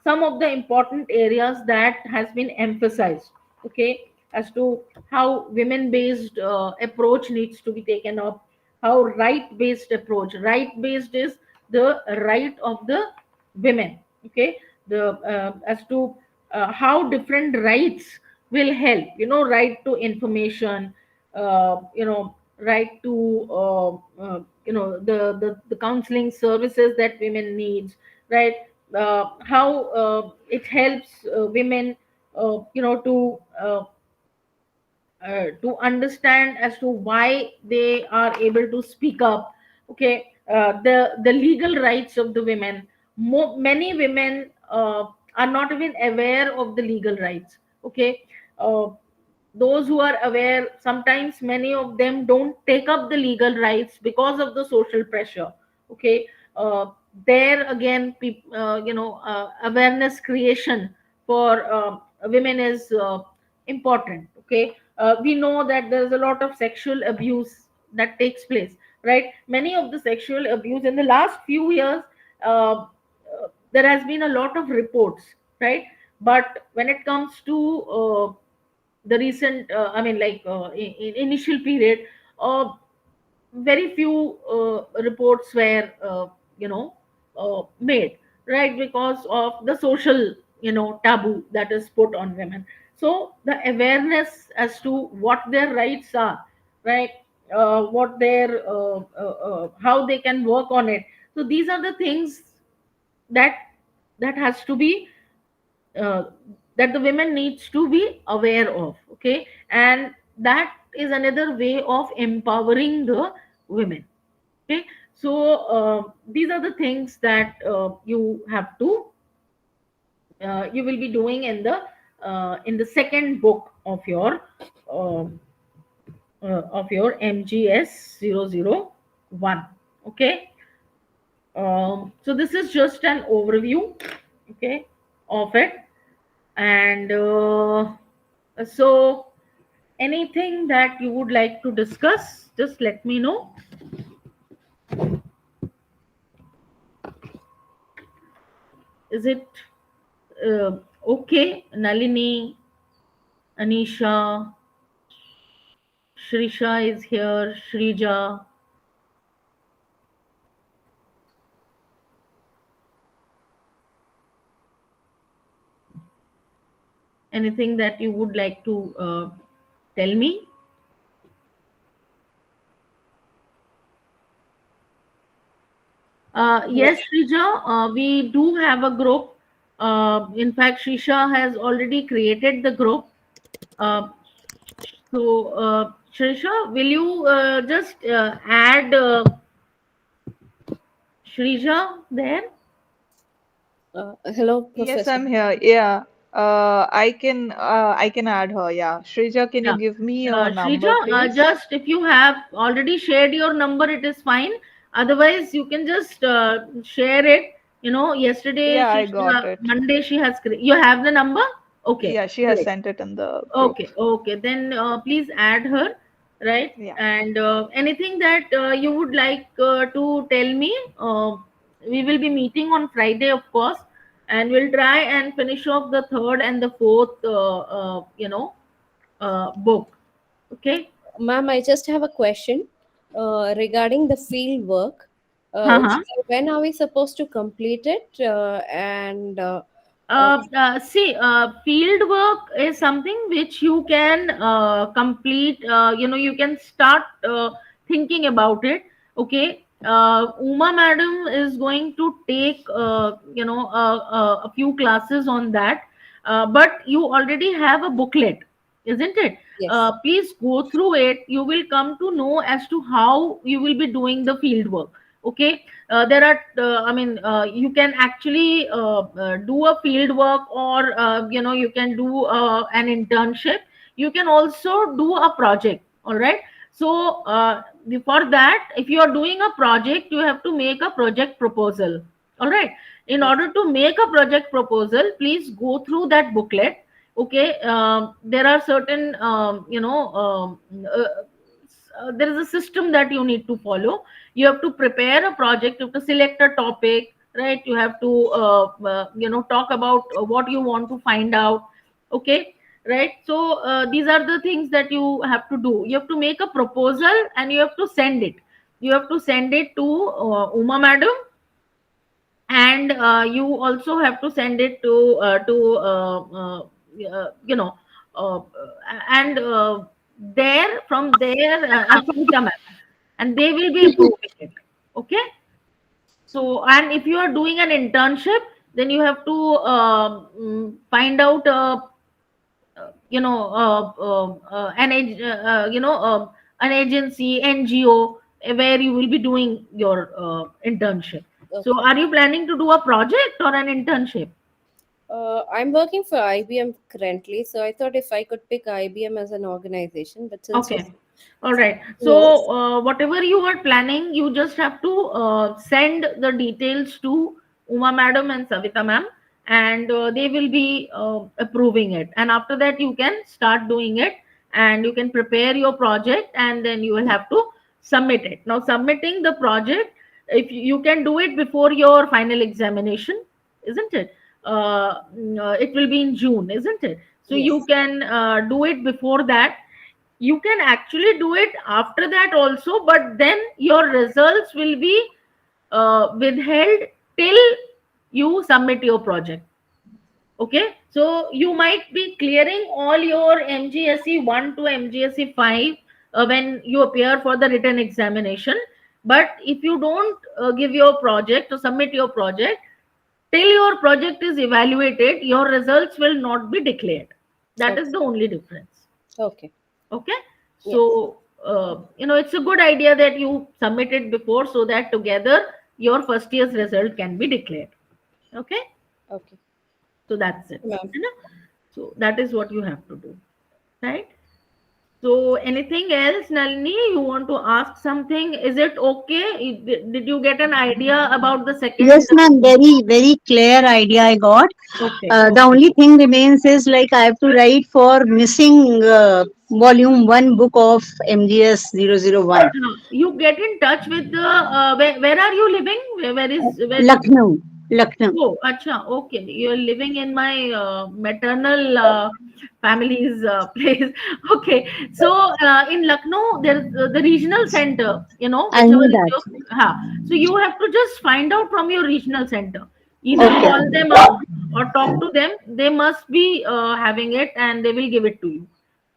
some of the important areas that has been emphasized, okay, as to how women based approach needs to be taken up, how right based approach, right based is the right of the women. Okay, the as to how different rights will help, right to information, right to the counseling services that women needs, right? How it helps women to understand as to why they are able to speak up. Okay, the legal rights of the women. Many women are not even aware of the legal rights. Okay, uh, those who are aware, sometimes many of them don't take up the legal rights because of the social pressure. Okay, uh, there again, awareness creation for women is important. Okay, we know that there's a lot of sexual abuse that takes place, right? Many of the sexual abuse in the last few years, there has been a lot of reports, right? But when it comes to the recent, I mean, like, in initial period, uh, very few reports were made, right, because of the social taboo that is put on women. So the awareness as to what their rights are, right, what their how they can work on it. So these are the things that has to be uh, that the women needs to be aware of. Okay, and that is another way of empowering the women. Okay, so these are the things that you will be doing in the second book um of your MGS-001. Okay, so this is just an overview, okay, of it. And so anything that you would like to discuss, just let me know. Is it okay? Nalini, Anisha, Shrisha is here, Shrija. Anything that you would like to tell me? Yes, Shrija, we do have a group. In fact, Shrisha has already created the group. Uh, so, Shrisha, will you just add Shrija there? Hello, Yes, Professor. I'm here. Yeah. I can add her. Yeah. Shrija, can you Yeah. give me your Shrija, number, please? just if you have already shared your number, it is fine. Otherwise, you can just share it. Yesterday, Yeah, I got it. Monday, you have the number? Okay, Yeah, she has great. sent it in the group. Okay, okay. Then please add her, right? Yeah. And anything that you would like to tell me, we will be meeting on Friday, of course, and we'll try and finish off the third and the fourth, book. Okay. Ma'am, I just have a question regarding the field work. Okay, Uh-huh. when are we supposed to complete it? Uh, See, field work is something which you can complete. You can start thinking about it. Okay. Uma madam is going to take, a few classes on that. But you already have a booklet, isn't it? yes, Please go through it. You will come to know as to how you will be doing the field work. Okay. There are I mean You can actually do a field work, or you can do an internship. You can also do a project. All right. So for that, if you are doing a project, you have to make a project proposal. All right. In order to make a project proposal, please go through that booklet. Okay. There are certain there is a system that you need to follow. You have to prepare a project. You have to select a topic, right? You have to talk about what you want to find out. Okay. Right. So these are the things that you have to do. You have to make a proposal and you have to send it. You have to send it to Uma madam, and you also have to send it uh, you know uh, and there from there Savita ma'am, and they will be approving it. Okay. So, and if you are doing an internship, then you have to find out an agency, NGO, where you will be doing your internship. So okay. are you planning to do a project or an internship? I'm working for IBM currently, so I thought if I could pick IBM as an organization, but since you Okay. All right. yes, So, whatever you are planning, you just have to send the details to Uma madam and Savita ma'am, and they will be approving it. And after that, you can start doing it, and you can prepare your project, and then you will have to submit it. Now, submitting the project, if you can do it before your final examination, isn't it? It will be in June, isn't it? So you yes, can do it before that. You can actually do it after that also, but then your results will be withheld till you submit your project. Okay. So you might be clearing all your MGSE 1 to MGSE 5 when you appear for the written examination. But if you don't give your project or submit your project till your project is evaluated, your results will not be declared. That is okay, the only difference. okay, Okay. yes, So it's a good idea that you submit it before, so that together your first year's result can be declared. Okay. okay, So that's it. ma'am. You know? So that is what you have to do, right? So anything else, Nalini, you want to ask something? Is it okay? Did you get an idea about the second? Yes, ma'am. Very, very clear idea I got. Okay. The Okay. only thing remains is like I have to write for missing volume one book of MGS 001. You get in touch with the where are you living? Where did you? Lucknow, Lucknow. Oh, acha, okay. You're living in my maternal family's place. Okay. So in Lucknow, there's the regional center, I whichever know is that. your. So you have to just find out from your regional center. Either Okay. call them up or talk to them. They must be having it and they will give it to you.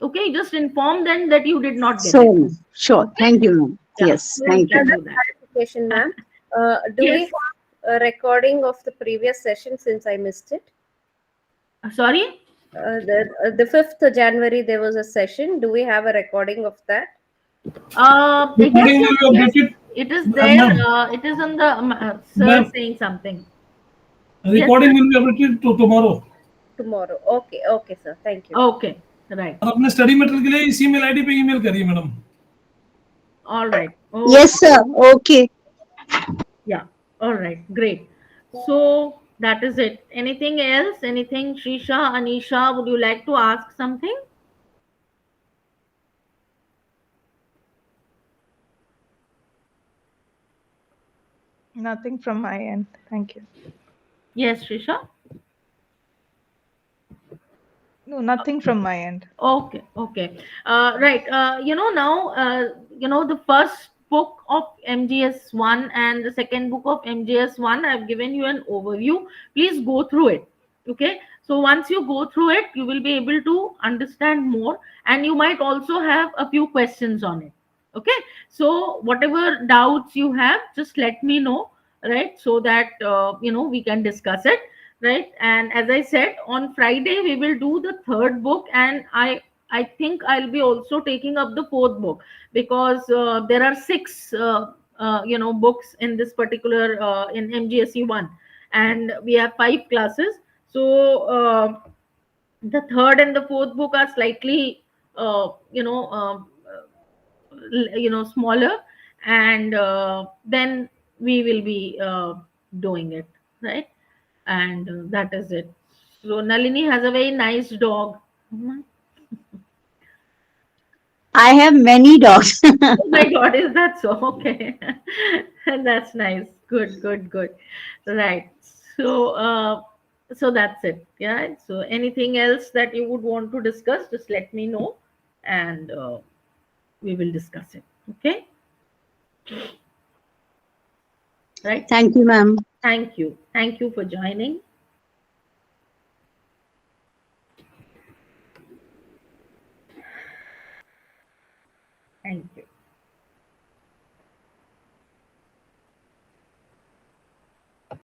Okay. Just inform them that you did not get it. So, sure. Okay. Thank you, ma'am. Yeah. Yes, So you thank can you. do that. Clarification, ma'am. Do we Yes. have a recording of the previous session since I missed it? Sorry. The 5th January there was a session. Do we have a recording of that? Yes, Recording will be yes, updated, it is there. ma'am. It is on the sir Ma'am, saying something. Yes, recording sir. will be updated to tomorrow. Tomorrow. Okay, okay, sir. Thank you. Okay, right. और अपने study material के लिए इसी mail ID पे email करिए madam. All right. Yes, Okay. sir. Okay. Yeah. All right. Great. So that is it. Anything else? Anything, Shisha, Anisha? Would you like to ask something? Nothing from my end. Thank you. Yes, Shisha. No, nothing from my end. Okay, okay. Right. Now, the first book of MGS-01 and the second book of MGS-01, I've given you an overview. Please go through it. Okay. So once you go through it, you will be able to understand more, and you might also have a few questions on it. Okay. So whatever doubts you have, just let me know, right? So that, we can discuss it, right? And as I said, on Friday, we will do the third book, and I think I'll be also taking up the fourth book, because there are six books in this particular in MGSE 1, and we have five classes. So the third and the fourth book are slightly uh, you know uh, smaller, and then we will be doing it, right? And that is it. So Nalini has a very nice dog. Mhm. I have many dogs. Oh my God, is that so? Okay. That's nice. Good, good, good. Right. So, so that's it. Yeah. So, anything else that you would want to discuss, just let me know, and we will discuss it. Okay. Right. Thank you, ma'am. Thank you. Thank you for joining. Thank you.